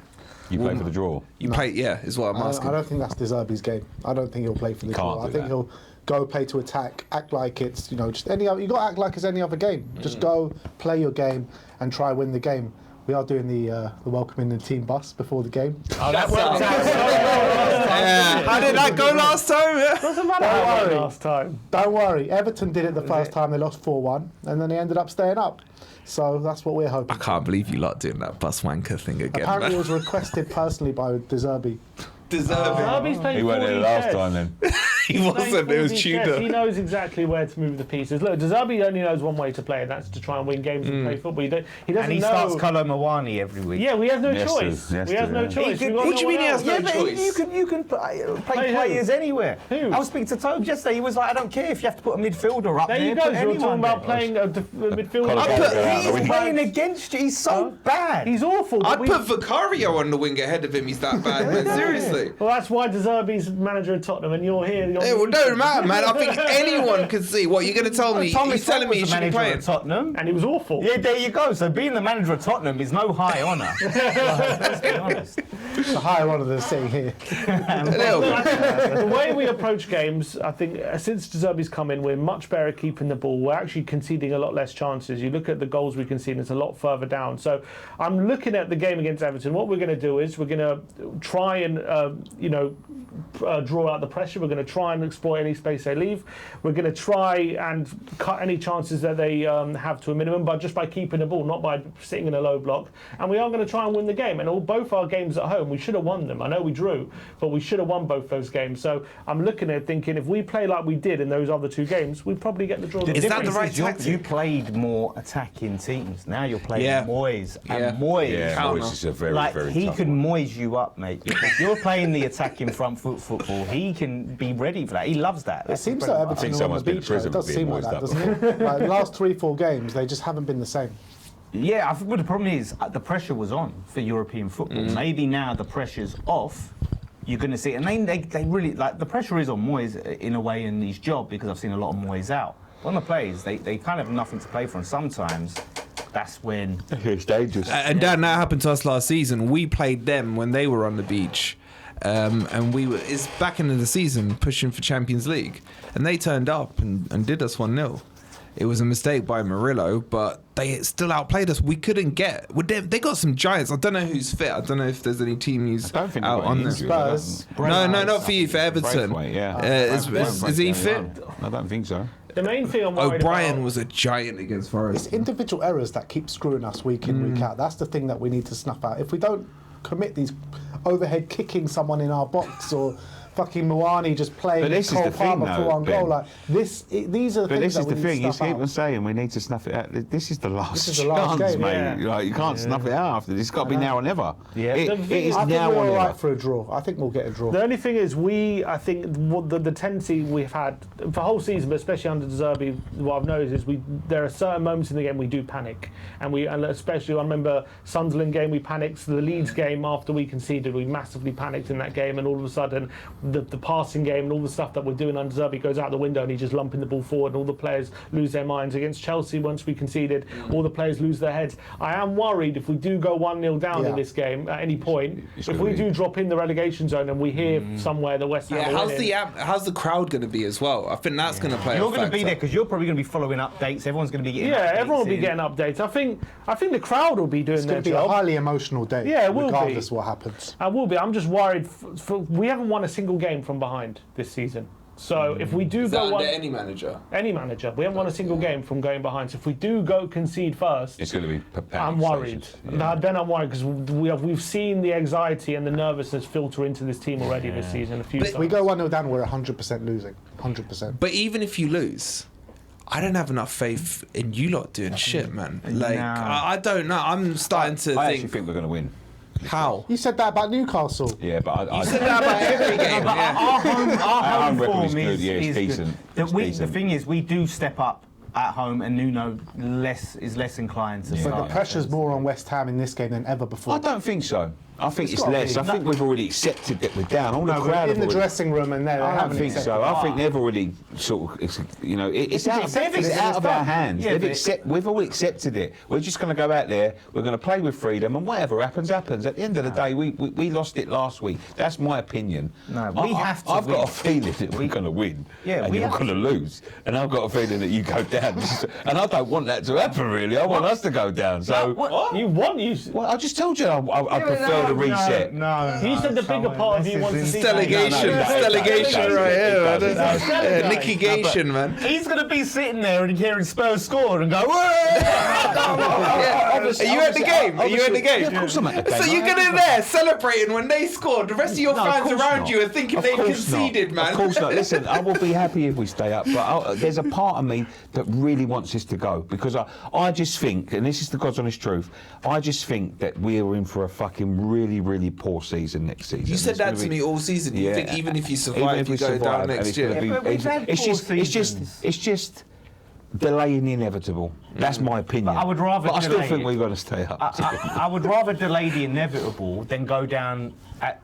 You play for the draw. you play? Yeah, is what I'm asking. I don't think that's De Zerbi's game. I don't think he'll play for the Can't draw. do I think that. he'll go play to attack, act like it's, you know, just any other. You got to act like it's any other game. Just go play your game and try win the game. We are doing the welcoming the team bus before the game. Oh, that worked out. Yeah. How did that go last time? Yeah. Doesn't matter Don't how it worry. went last time. Don't worry, Everton did it the first time. They lost 4-1, and then they ended up staying up. So that's what we're hoping. I can't believe you lot doing that bus wanker thing again. Apparently, it Man. was requested personally by De Zerbi. Deserve Derby's playing He weren't there 4D last chess. time then. it. He wasn't. It was 4D chess. He Tudor. knows exactly where to move the pieces. Look, De Zerbi only knows one way to play, and that's to try and win games and play football. He doesn't And he know. starts Kolo Mawani every week. Yeah, we have no Yes, choice. yes, We have no yeah. choice. He We've could- got What do you no mean he one has else. no Yeah, but choice? you can play Play who? players anywhere. Who? I was speaking to Tobe yesterday. He was like, I don't care if you have to put a midfielder up There there. you go. put So you're anyone talking about there. playing a midfielder. Colin But Powell. he's playing against you. He's so bad. He's awful. but I'd we- put Vicario on the wing ahead of him. He's that bad, man. Seriously. Well, that's why De Zerbi's manager at Tottenham, and you're here. Yeah, well, no matter, man. I think anyone can see. What you're going to tell me? Thomas He's telling me he was the should be manager playing. at Tottenham. And he was awful. Yeah, there you go. So being the manager of Tottenham is no high honour. Let's be honest. The higher one of them sitting here. A little bit. The way we approach games, I think, since De Zerbi's come in, we're much better at keeping the ball. We're actually conceding a lot less chances. You look at the goals we concede, it's a lot further down. So I'm looking at the game against Everton. What we're going to do is we're going to try and, draw out the pressure. We're going to try and exploit any space they leave. We're going to try and cut any chances that they have to a minimum, but just by keeping the ball, not by sitting in a low block. And we are going to try and win the game. And both our games at home, we should have won them. I know we drew, but we should have won both those games. So I'm looking at it thinking, if we play like we did in those other 2 games, we'd probably get the draw. Is that the difference right is you tactic? played more attacking teams. Now you're playing Yeah. Moyes. And Yeah. Moyes, Yeah, Counter. Moyes is a very, like, very he tough can one. Moyes you up, mate. Because you're playing the attacking front foot football. He can be ready for that. He loves that. It That's seems the like bread and Everton think are on someone's the been in beach. Though. prison It does for seem being like that, voiced doesn't it? Like, the last 3-4 games, they just haven't been the same. Yeah, I think the problem is the pressure was on for European football. Maybe now the pressure's off. You're going to see, and they really like the pressure is on Moyes in a way in his job, because I've seen a lot of Moyes out. When the players, they kind of have nothing to play for, and sometimes that's when. It's dangerous. And Dan, that happened to us last season. We played them when they were on the beach. And it's back into the season pushing for Champions League. And they turned up and did us 1-0. It was a mistake by Murillo, but they still outplayed us. We couldn't get. They got some giants. I don't know who's fit. I don't know if there's any team news I don't think out on this. Spurs. No, not for you, for Everton. Braithwaite, yeah. Is he fit? I don't think so. The main thing I'm worried O'Brien about... was a giant against Forest. It's individual errors that keep screwing us week in, week out. That's the thing that we need to snuff out. If we don't commit these overhead kicking someone in our box or fucking Moani just playing Cole Palmer through on goal, like these are the things that we need to snuff out. But this is the thing, you keep on saying we need to snuff it out. This is the last chance, game, mate. Yeah. Like, you can't snuff it out after this. It's got to be now or never. Yeah. It is I think now we're or all never. right for a draw. I think we'll get a draw. The only thing is, I think what the tendency we've had for the whole season, but especially under De Zerbi, what I've noticed is there are certain moments in the game we do panic, and especially I remember Sunderland game we panicked, the Leeds game after we conceded we massively panicked in that game, and all of a sudden the passing game and all the stuff that we're doing under Zerbi goes out the window, and he's just lumping the ball forward, and all the players lose their minds. Against Chelsea, once we conceded, all the players lose their heads. I am worried if we do go 1-0 down in this game at any point, if we do drop in the relegation zone and we hear somewhere the West Ham how's the crowd going to be as well? I think that's going to play. You're going to be there because you're probably going to be following updates. Everyone's going to be getting everyone will be getting updates. I think the crowd will be doing their job. It's going to be a highly emotional day. Yeah, it will regardless be. what happens. I will be. I'm just worried. We haven't won a single game from behind this season. So if we do go under any manager, we haven't won a single game from going behind. So if we do go concede first, it's going to be panic. I'm worried. Yeah. Then I'm worried because we've seen the anxiety and the nervousness filter into this team already this season a few times. If we go 1-0 down, we're 100% losing. 100%. But even if you lose, I don't have enough faith in you lot doing shit, man. Like I don't know. I'm starting to I actually think we're going to win. How? You said that about Newcastle. Yeah, but You said that about every game. Our home record form is good. Yeah, it's decent. The thing is, we do step up at home, and Nuno is less inclined to start. But the pressure's more on West Ham in this game than ever before. I don't think so. I think it's less. I think we've already accepted that we're down. All the crowd in the dressing room and there. I don't think so. I think they've already sort of, it's out of our hands. We've all accepted it. We're just going to go out there. We're going to play with freedom, and whatever happens, happens. At the end of the day, we lost it last week. That's my opinion. No, we have to. I've got a feeling that we're going to win, and you're going to lose. And I've got a feeling that you go down. And I don't want that to happen. Really, I want us to go down. So what you want? Well, I just told you I prefer the reset. No. You said the bigger part of you wants to see Delegation, right here. Liquigation, man. He's going to be sitting there and hearing Spurs score and go, whoa! Are you at the game? Are you at the game? Yeah, of course I'm at the game. So you get in there celebrating when they scored. The rest of your fans around you are thinking they've conceded, man. Of course not. Listen, I will be happy if we stay up, but there's a part of me that really wants us to go because I just think, and this is the God's honest truth, I just think that we're in for a fucking really, really poor season next season. You said that to me all season. You think even if you survive, you go down next year. It's just delaying the inevitable. That's my opinion. But I would rather. But I still think we've got to stay up. I would rather delay the inevitable than go down. I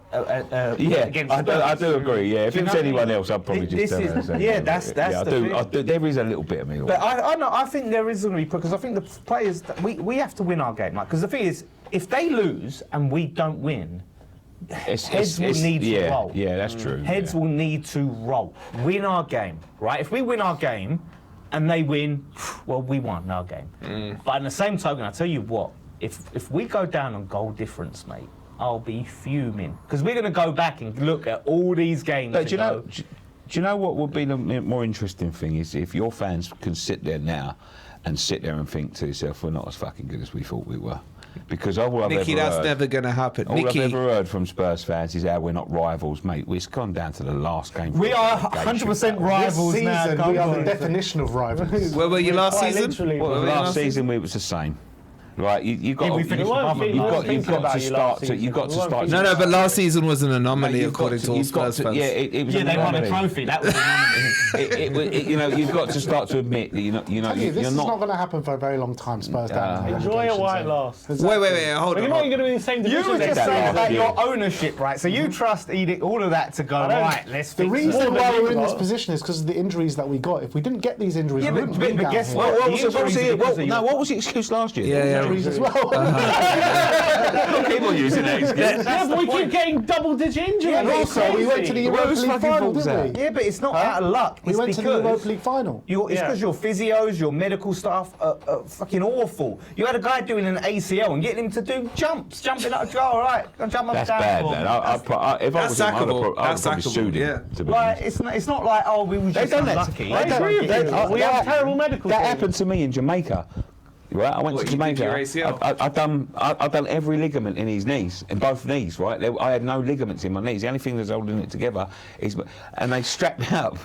do agree. Yeah, if it was anyone else, I'd probably just tell them. Yeah, that's I do. There is a little bit of me. But I think there is going to be because I think the players we have to win our game. Like because the thing is, if they lose and we don't win. Heads will need to roll. Yeah, that's true. Heads will need to roll. Win our game, right? If we win our game and they win, well, we won our game. But in the same token, I tell you what, if we go down on goal difference, mate, I'll be fuming. Because we're going to go back and look at all these games. But do you know what would be the more interesting thing is if your fans can sit there now and sit there and think to yourself, we're not as fucking good as we thought we were. Because all I've Nicky, ever that's heard, never going to happen. All I've ever heard from Spurs fans is how we're not rivals, mate. It's gone down to the last game. We are 100% rivals this now. We are the definition of rivals. Where were you last season? Last season, we was the same. right? You've got If we to, finish you've above them, got, thinking you've got about to you start last to, you've got to season. start. No, but last season was an anomaly you've got according to all you've got Spurs fans. Yeah, it was Yeah, an they won a anomaly. trophy. That was an anomaly. You know, you've got to start to admit that Tell you, this you're is not not. going to happen for a very long time. Spurs down. in the Enjoy it relegation while it zone. lasts. Wait, hold You're on. not going to be in the same You division were next just saying season. about Yeah. your ownership, right? So you trust all of that to go, don't- right, let's The fix reason it. why we're in this got. position is because of the injuries that we got. If we didn't get these injuries, Yeah, we but- wouldn't be but down guess here. what? What was The injuries are what was the excuse last year? Yeah. Injuries as well. Keep on using that excuse. Yeah, but we keep getting double-digit injuries. And It's also, we went crazy. to the Well, Europa whose League fucking final, fault was didn't we? Yeah, but it's not out of luck. We It's went to the because Europa League final. It's Yeah. because your physios, your medical staff are fucking awful. You had a guy doing an ACL and getting him to do jumps, jumping up. Go, all right, go jump up That's down. bad, for man. me. If I That's was him, I'd have sackable. probably That's sued sackable, him. To be Like, honest. it's not like, oh, we were just done that. unlucky. I agree with that. We have terrible medical That teams. happened to me in Jamaica. Right, I went What, to you did Jamaica. your ACL? I've done every ligament in his knees, in both knees. Right, I had no ligaments in my knees. The only thing that's holding it together is, and they strapped me up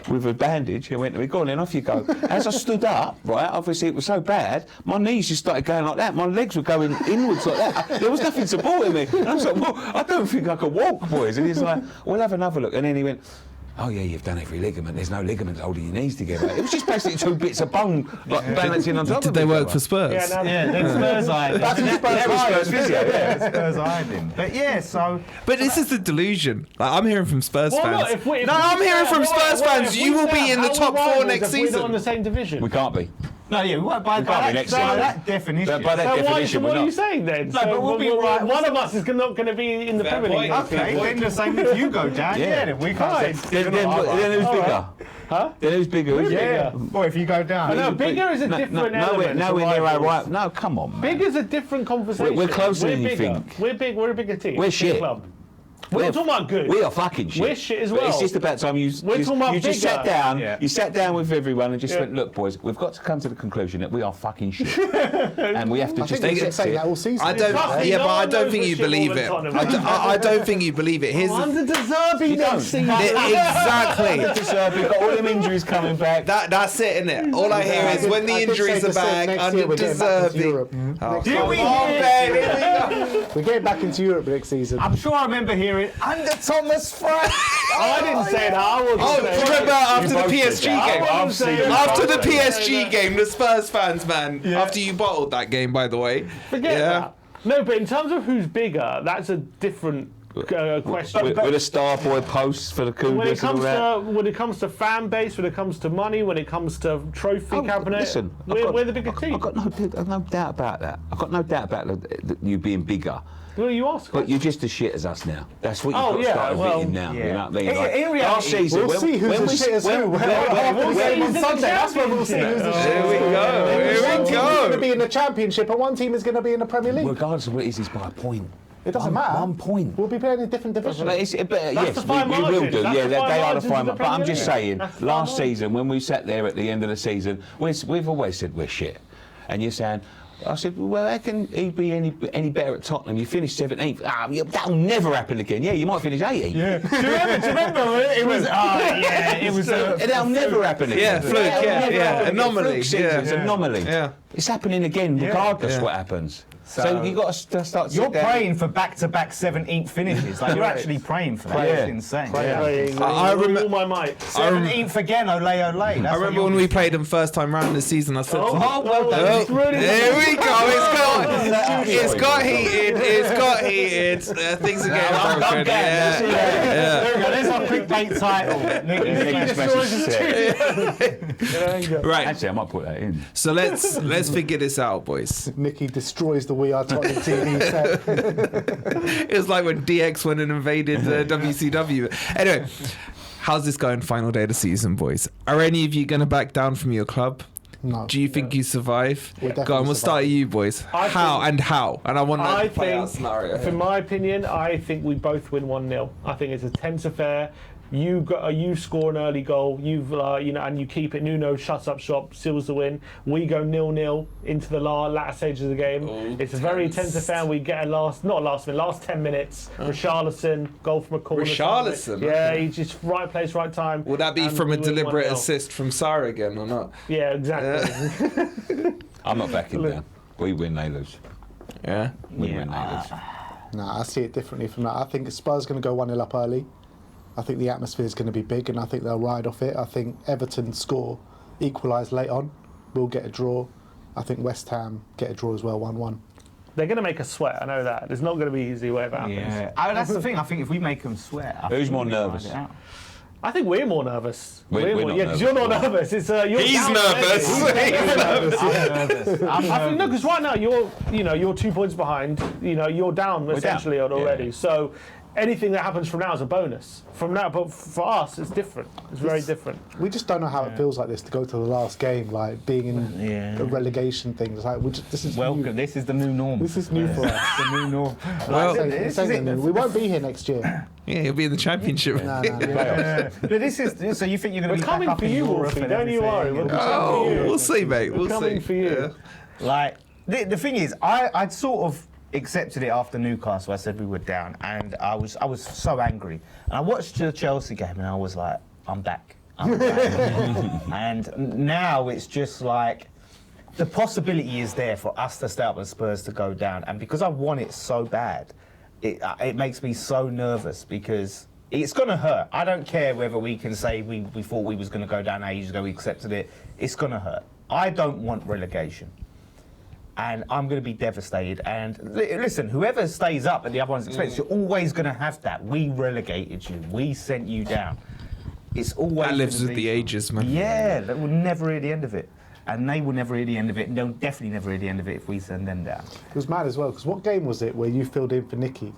with a bandage and went to me, go on then, off you go. As I stood up, right, obviously it was so bad, my knees just started going like that. My legs were going inwards like that. There was nothing supporting me. And I was like, well, I don't think I could walk, boys. And he's like, we'll have another look. And then he went, oh yeah, you've done every ligament. There's no ligaments holding your knees together. It was just basically two bits of bone like balancing on top Did of they each work other. for Spurs? Yeah, now Yeah, then Spurs eyed him. That was Spurs physio, yeah. Spurs eyed him. But yeah, so But this is the delusion. Like, I'm hearing from Spurs Well, fans. look, if we, No, I'm hearing from Spurs fans. You will be in the top four next We're not in season. the same division. We can't be. no, yeah, by We can't be that, next by season. that definition. By that So definition, what we're are you not. saying then? No, but we'll be right. One of us is not going to be in the Fair Premier League. point. next Okay, season. then the same if you go down. Yeah. Yeah, then we can't. Fine. Then who's bigger? Huh? Then who's bigger? Who's Yeah. Or if you go down. No, bigger is a different element. No, to we're near our rivals. right. No, come on, man. Big is a different conversation. We're closer than you bigger. think. We're big. We're a bigger team. We're Big shit. Club. We're not talking about good. We are fucking shit. We're shit as But well. it's just about time you We're talking about you just bigger. sat down. Yeah. You sat down with everyone and just Yeah. went, look, boys, we've got to come to the conclusion that we are fucking shit, and we have to I just think we've been accept saying that it. all season. I don't. Trust me, Yeah, no but I one don't knows think we're you shit believe more it. than Tottenham. I don't think you believe it. Here's the, Under Deserby next season. exactly. We've got all them injuries coming back. That's it, innit? All I hear is when the injuries are back, under deserving. Here we We're getting back into Europe next season. I'm sure I remember hearing under Thomas Frank. I didn't say that. I wasn't Oh, do you saying remember that. after the both did PSG that. game? I wasn't saying After the that. PSG game, the Spurs fans, man. After you bottled that game, by the way. Forget that. No, but in terms of who's bigger, that's a different question. With a star boy post for the when it Cougars and all comes that. to fan base, when it comes to money, when it comes to trophy cabinet, Listen, we're the bigger team. I've got no doubt about that. I've got no doubt about you being bigger. Well, you ask. But you're just as shit as us now. That's what you've Oh, got to yeah, start well, admitting now. yeah. You know what I mean? In- Like, in reality, last season, We'll see who's as shit as who. We'll We'll see see who's on in the Sunday. That's when we'll see who's as shit. Here we go. Here One we team is going to go. be in the Championship and one team is going to be in the Premier League. regardless of what it is, it's by a point. It doesn't One- matter. 1 point. We'll be playing in different divisions. But That's yes, the fine we will margins. do. That's Yeah, the they fine are the margins fine of the margins. But I'm Premier just League. saying, That's the fine last margins. season when we sat there at the end of the season, we've always said we're shit. And you're saying, I said, well, how can he be any better at Tottenham? You finished 17th. That'll never happen again. Yeah, you might finish 18th. Yeah. Do you remember? It was. It was. That'll never happen again. Yeah, fluke, That'll yeah, never yeah. happen again. Anomaly, Fluke season, yeah. it's an anomaly. Yeah. It's happening again, regardless Yeah. what happens. So you got to start. You're sit down. praying for back-to-back 17th finishes. Like you're actually praying for that. Yeah. It's insane. Praying I with remember- all my might. 17th again, ole ole. I remember when we played them first time round this season, I said, well done. oh, It's really- there we go. It's got heated. It's got heated. Things are getting broken. There we go. There's our clickbait title. Nicky destroys destroys the Right. Actually, I might put that in. So let's figure this out, boys. Nicky destroys the We Are Tottenham TV set. It was like when DX went and invaded WCW. Anyway, how's this going? Final day of the season, boys. Are any of you going to back down from your club? No. Do you think you survive? We'll Go on, definitely we'll start survive. at you, boys. I How? And I want I to play out a think, scenario. for my opinion, I think we both win 1-0. I think it's a tense affair. You score an early goal. And you keep it. Nuno shuts up shop, seals the win. We go 0-0 into the latter stages of the game. It's a very tense affair. We get last 10 minutes. Richarlison goal from a corner. Richarlison? Yeah, he's just right place, right time. Will that be and from we a win deliberate 1-0. assist from Sarr again or not? Yeah, exactly. I'm not backing down. We win, they lose. Yeah. We win, they lose. Nah, I see it differently from that. I think Spurs going to go 1-0 up early. I think the atmosphere is going to be big, and I think they'll ride off it. I think Everton score, equalise late on. We'll get a draw. I think West Ham get a draw as well, 1-1. They're going to make us sweat. I know that. It's not going to be easy whatever happens. Yeah, that's the thing. I think if we make them sweat, Who's more nervous? I think we're more nervous. We're not yeah, because you're not nervous. It's you're He's down nervous. already. He's nervous. I'm nervous. I think no, because right now you're 2 points behind. You're down essentially down. already. Yeah. So anything that happens from now is a bonus. From now, but for us, it's different. It's very different. We just don't know how it feels like this to go to the last game, like being in a relegation thing. It's like this is Welcome. new. This is the new norm. This is new for us. the new norm. Well, This ain't the new. We won't be here next year. Yeah, he'll be in the championship. Nah. But this is so you think you're going to We're be coming back up for in you, Europe Wolfie. and Don't you worry. everything? We'll be coming for you. We'll see, mate. We'll We're coming see. for you. Like the thing is, I'd sort of accepted it after Newcastle. I said we were down, and I was so angry. And I watched the Chelsea game, and I was like, I'm back. And now it's just like the possibility is there for us to stay up and Spurs to go down. And because I want it so bad, it makes me so nervous because it's going to hurt. I don't care whether we can say we thought we was going to go down ages ago, we accepted it. It's going to hurt. I don't want relegation. And I'm going to be devastated. And listen, whoever stays up at the other one's expense, you're always going to have that. We relegated you. We sent you down. It's always That lives gonna with be- the ages, man. Yeah, that will never hear the end of it. And they will never hear the end of it. And they'll definitely never hear the end of it if we send them down. It was mad as well, because what game was it where you filled in for Nicky?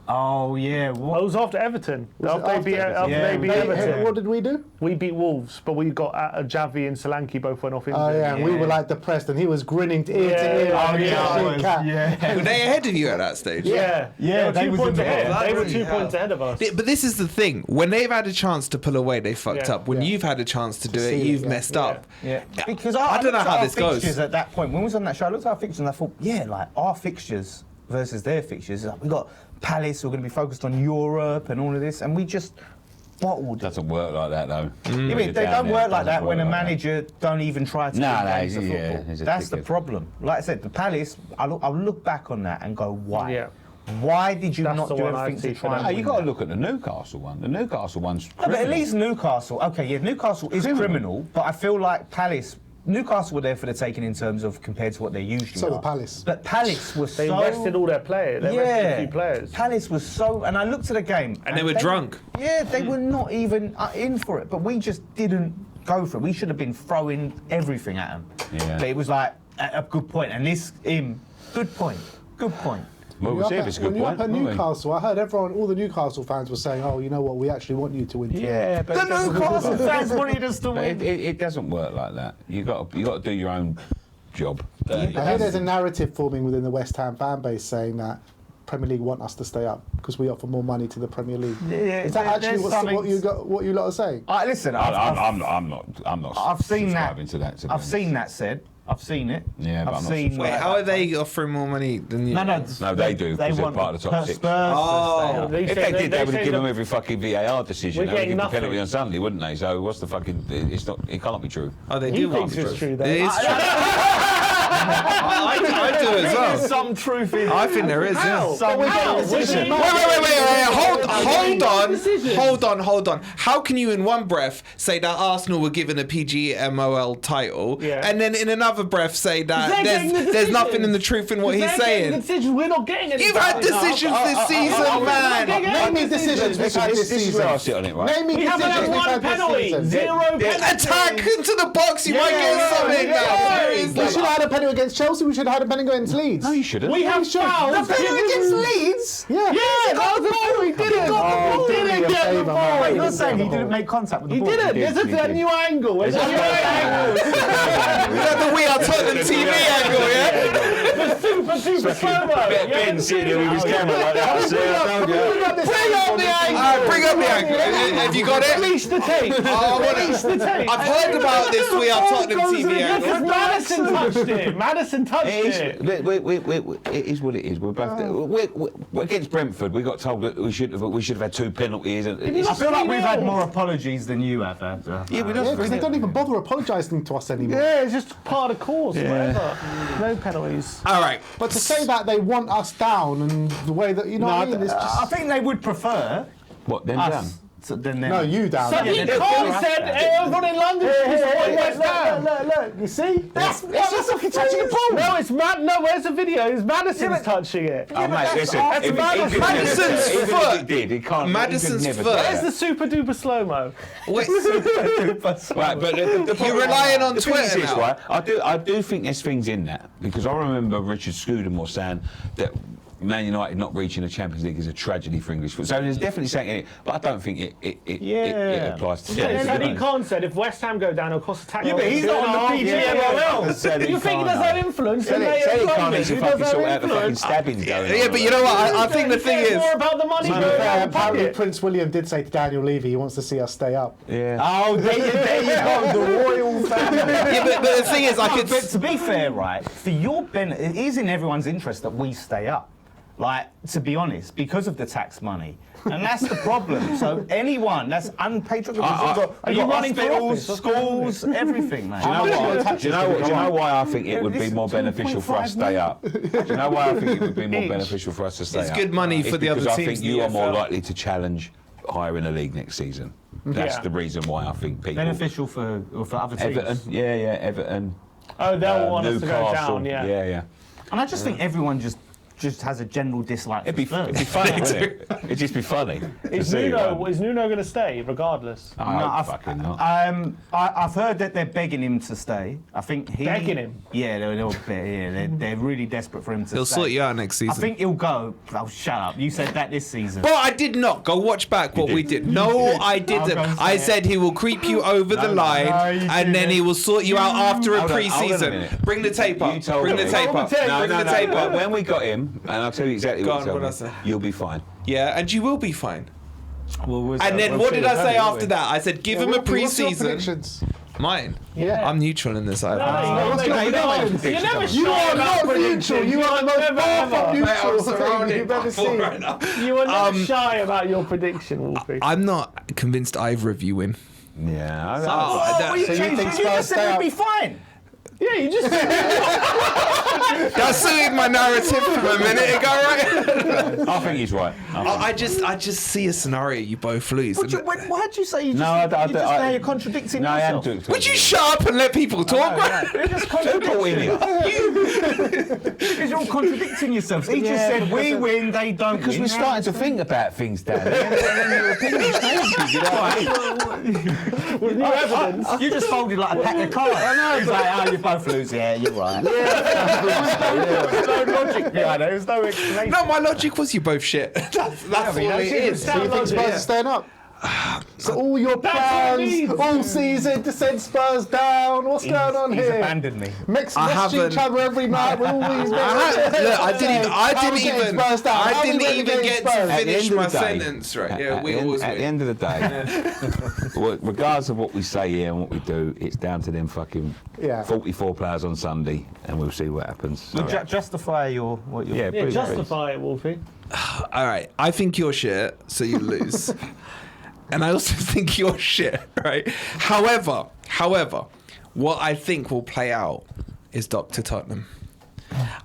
Oh, yeah. I What? was after Everton. Was it After they beat after Everton. What did we do? We beat Wolves, but we got Javi and Solanke both went off injured. Oh yeah, and we Yeah. were like depressed, and he was grinning ear to ear. Yeah, like a yeah, cat. yeah. Were they ahead of you at that stage? Yeah, Yeah, they they were was 2 points in the ahead. ball. They were Bloody 2 hell. points ahead of us. But this is the thing. When they've had a chance to pull away, they fucked Yeah. up. When Yeah. you've had a chance to do see it, it, you've yeah. messed Yeah. up. Yeah, because I don't know looked how at this our goes. fixtures at that point. When we was on that show, I looked at our fixtures and I thought, yeah, like our fixtures versus their fixtures. Like, we got Palace, who are going to be focused on Europe and all of this, and we just bottled it. Doesn't work like that though. Yeah, but they don't work like that when a manager don't even try to No, win no, games of yeah, football. he's a That's the dickhead. problem. Like I said, the Palace, I'll look back on that and go, why? Yeah. Why did you That's not the do one I everything see to for try them. and No, you win got to that? look at the Newcastle one. The Newcastle one's No, but at criminal. least Newcastle, okay, yeah, Newcastle is criminal, but I feel like Newcastle were there for the taking in terms of compared to what they usually So are. did Palace. But Palace was They so... rested all their players. They rested a few players. Palace was so... And I looked at the game... And they were drunk. Yeah, they were not even in for it, but we just didn't go for it. We should have been throwing everything at them. Yeah. But it was like, a good point. And good point. Well, we'll see if it's a good when you're point. up at won't we? Newcastle, I heard all the Newcastle fans were saying, "Oh, you know what? We actually want you to win." Yeah, but The it doesn't- Newcastle fans wanted us to but win. it doesn't work like that. You got to do your own job. I hear there's a narrative forming within the West Ham fan base saying that Premier League want us to stay up because we offer more money to the Premier League. Yeah, Is that actually there's something- what you lot are saying? Listen, I'm not. I've seen that. subscribing to that. to be I've honest. seen that said. I've seen it. Yeah, but I've I'm not seen. Wait, how are they offering more money than you? No, No, they do, 'cause they're want part of the top Spurs six. to stay up. They If say- they did, they would say have given that- them every fucking VAR decision. We're They would getting give the penalty nothing. on Sunday, wouldn't they? So what's the fucking? It's not. It can't be true. Oh, they He do. thinks want it's true, though. It is true. I do as well. There's some truth in it. I think there is. How? Yeah. Some How? decision. Wait, hold on. How can you in one breath say that Arsenal were given a PGMOL title, Yeah. and then in another breath say that They're getting the there's nothing decisions. in the truth in what he's They're getting saying? decisions. We're not getting any. You've had decisions this season, man. Name me decisions we've had this This is where I season. sit on it, right? Name me We haven't had decisions we've one had this penalty. season. Zero penalty. Attack into the box, you might get something. We should have had a penalty against Chelsea. We should have had a penalty against Leeds. No, you shouldn't. We have fouls. Leeds? Yeah. Yeah, that was the ball. He didn't. Oh, He do me didn't a get the favour, ball. man. Wait, you're saying he didn't make contact with the He ball? didn't. He did, There's he a did. new angle. There's a new angle. Is that the We Are Tottenham TV angle, yeah? There's 2 super duper slow-mo. Ben sitting here with his camera like that. I see, I told you. Bring up the angle. Bring up the angle. Have you got it? Release the tape. Release the tape. I've heard about this WeAreTottenham TV angle. Because Madison touched it. Madison touched it. It is what it is. We're both we're against Brentford. We got told that we should have had 2 penalties. I feel like we've had more apologies than you have had. Yeah, because they don't even bother apologising to us anymore. Yeah, it's just part of the course, whatever. No penalties. All right. But to say that they want us down and the way that, you know what I mean? It's just... I think they would prefer what them us. down. No, you down. So he said everyone in London is West Ham. Look, you see? It's just like touching a ball. No, it's Mad. No, where's the video? It's Madison's touching it. Oh, mate, listen. Madison's foot. He did. He can't. Madison's he could foot. never do Where's that. the super duper slow mo? Wait, Right, but you're relying on the thing is Twitter this, now. right? I do think there's things in that because I remember Richard Scudamore saying that Man United not reaching the Champions League is a tragedy for English football. So there's definitely something in it, but I don't think it applies to Eddie Khan said if West Ham go down, it'll cost a tackle. Yeah, but he's not on the PGMOL. You think he does have influence? Then they Eddie have Khan needs to Who fucking does sort have out the fucking influence? stabbings going on. Yeah, but you know what? I think the thing He cares is. more about the money going out the Apparently pocket. Prince William did say to Daniel Levy he wants to see us stay up. Yeah. Oh, there you go, the royal family. Yeah, but the thing is, I could. But to be fair, right, for your benefit, it is in everyone's interest that we stay up. Like, to be honest, because of the tax money. And that's the problem. So anyone that's unpatriotic, Are you running for hospitals, office? schools, everything, mate. Do you know why I think it would be more beneficial for us to stay up? Do you know why I think it would be more beneficial for us to stay up? It's good money for the other because teams I think in you the are more EFL. likely to challenge higher in the league next season. That's the reason why I think people. Beneficial for other teams. Everton, Everton. Oh, they'll want us to go Newcastle, down, yeah. yeah. And I just think everyone just has a general dislike for Spurs. It'd be funny, wouldn't it? It'd just be funny. Is Nuno going to stay regardless? I hope fucking not. I've heard that they're begging him to stay. I think Begging him? Yeah, they're really desperate for him to stay. He'll sort you out next season. I think he'll go. Oh, shut up! You said that this season. But I did not. Go watch back what we did. No, I didn't. I'll go and I say said he will creep you over the line, you and then didn't. he will sort you out after a Hold on a pre-season. minute. Bring the tape up. You told Bring me. the tape up. tape. Bring the tape But up. when we got him, and I'll tell you exactly Go what on, he told what me, I say? you'll be fine. Yeah, and you will be fine. Well, And then what did I say after that? I said, give him a What's your pre-season. predictions? Mine. Yeah. I'm neutral in this. I You're never You shy are about not neutral. You are the most Never, powerful ever. neutral thing you've ever seen. You are never shy about your prediction, Wolfie. I'm not convinced either of you win. Yeah. So you think you Spurs just stay said up? we'll be fine. Yeah, you just. That suited my narrative from a minute ago, right? I think he's right. I just see a scenario you both lose. Why'd you say you just? No, I you just now you're contradicting No, I am yourself. doing. Would you shut up and let people talk? Right? You're just Who brought him here? Because you're all contradicting yourselves. He just said we win, they don't. Because win. we're starting to think about things, Dan. And your opinion changes. You know what I mean? With new evidence. You just folded like a pack of cards. I know. He's like, oh, you both lose. Yeah, you're right. There's no logic behind it. There's no explanation. No, my logic was you both shit. That's all it is. So you think Spurs are staying up? So all your That's what it plans means. all season to send Spurs down. What's going on He's here? abandoned me. Message haven't- each other every night with all these. Look, I didn't even get to At the finish end of my the day- sentence. Right? At- Yeah, at we the end- always At the win. end of the day, regardless of what we say here and what we do, it's down to them fucking 44 players on Sunday, and we'll see what happens. Well, justify what you're. Yeah, Yeah, please, justify it, Wolfie. All right, I think you're shit, so you lose. And I also think you're shit, right? However, what I think will play out is Dr. Tottenham.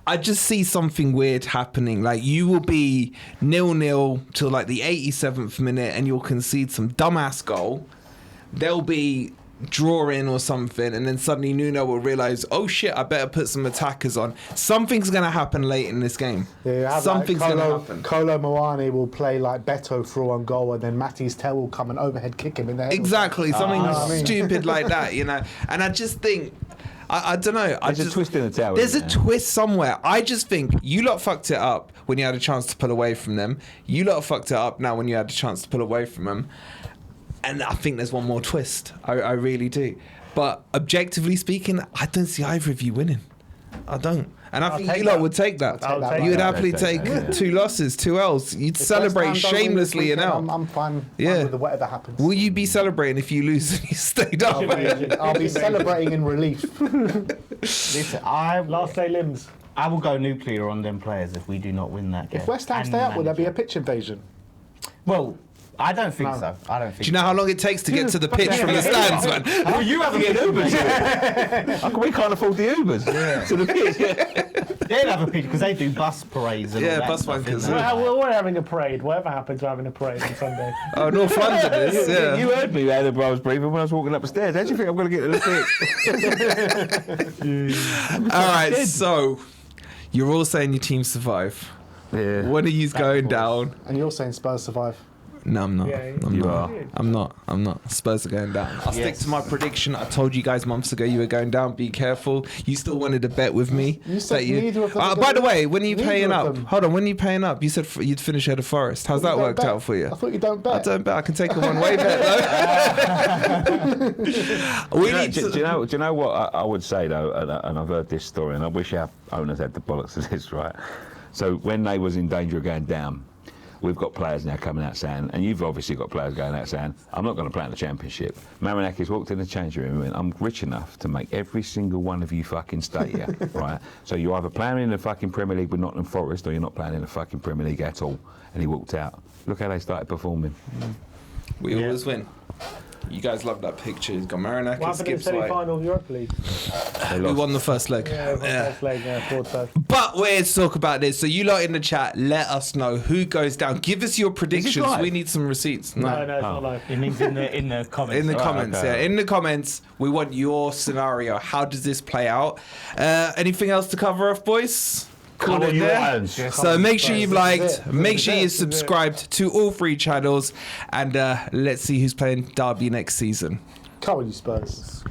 I just see something weird happening. Like, you will be 0-0 till like the 87th minute and you'll concede some dumbass goal. They'll be drawing or something, and then suddenly Nuno will realise, oh shit, I better put some attackers on. Something's going to happen late in this game. Something's going to happen. Kolo Muani will play like Beto through on goal, and then Matty's tail will come and overhead kick him in the head. Exactly, something stupid like that, you know. And I just think, I don't know. There's a twist in the tail. There's a isn't there? twist somewhere. I just think you lot fucked it up when you had a chance to pull away from them. You lot fucked it up now when you had a chance to pull away from them. And I think there's one more twist. I really do. But objectively speaking, I don't see either of you winning. I don't. And I I'll think take you lot that. would take that. I'll take You would that. happily I'd take take that, yeah. 2 losses, 2 L's. You'd If West celebrate Ham don't win this shamelessly and weekend, out. I'm fine Yeah. with whatever happens. Will you be celebrating if you lose and you stayed up? I'll be celebrating in relief. Listen, Last day limbs. I will go nuclear on them players if we do not win that game. If West Ham And stay up, will there be a manager. pitch invasion? Well, I don't think No. so. I don't think. Do you know how long it takes to get to the pitch from the stands, man? Well, you haven't been Ubers. We can't afford the Ubers. To the pitch. They'll have a pitch because they do bus parades and Yeah, all that bus stuff, wankers, isn't yeah. it? We're having a parade. Whatever happens, we're having a parade on Sunday. Oh, North London is, yeah. You heard me there, I was breathing when I was walking up the stairs. How do you think I'm going to get to the pitch? All right, so you're all saying your team survive. Yeah. When are you going down? And you're saying Spurs survive? No, I'm not. Yeah, I'm you not. are. I'm not. I'm not. Spurs are going down. I'll stick to my prediction. I told you guys months ago you were going down. Be careful. You still wanted to bet with me. You said that neither of them are by the gonna- way, when are you neither paying of up? them. Hold on. When are you paying up? You said you'd finish ahead of Forest. How's that You don't worked bet. out for you? I thought you don't bet. I don't bet. I can take a one-way bet though. We need Do to. you know what I would say though, and I've heard this story, and I wish our owners had the bollocks of this, right? So when they was in danger of going down, we've got players now coming out saying, and you've obviously got players going out saying, I'm not going to play in the Championship. Marinakis walked in the changing room and went, I'm rich enough to make every single one of you fucking stay here, right? So you're either playing in the fucking Premier League with Nottingham Forest or you're not playing in the fucking Premier League at all. And he walked out. Look how they started performing. We always win. You guys love that picture. He's got What Marinakis, happened in the Gibbs White. semi-final of Europa League? They We lost. won the first leg. Yeah, first leg, forward first. But we're here to talk about this. So you lot in the chat, let us know who goes down. Give us your predictions. live? We need some receipts. No, it's not live. It means in the comments. In the Right, comments, okay. yeah. In the comments, we want your scenario. How does this play out? Anything else to cover off, boys? Call Cover it your there. irons. So make sure you've liked, This is it. make This sure is you it. subscribed to all 3 channels, and let's see who's playing Derby next season. Come on, you Spurs.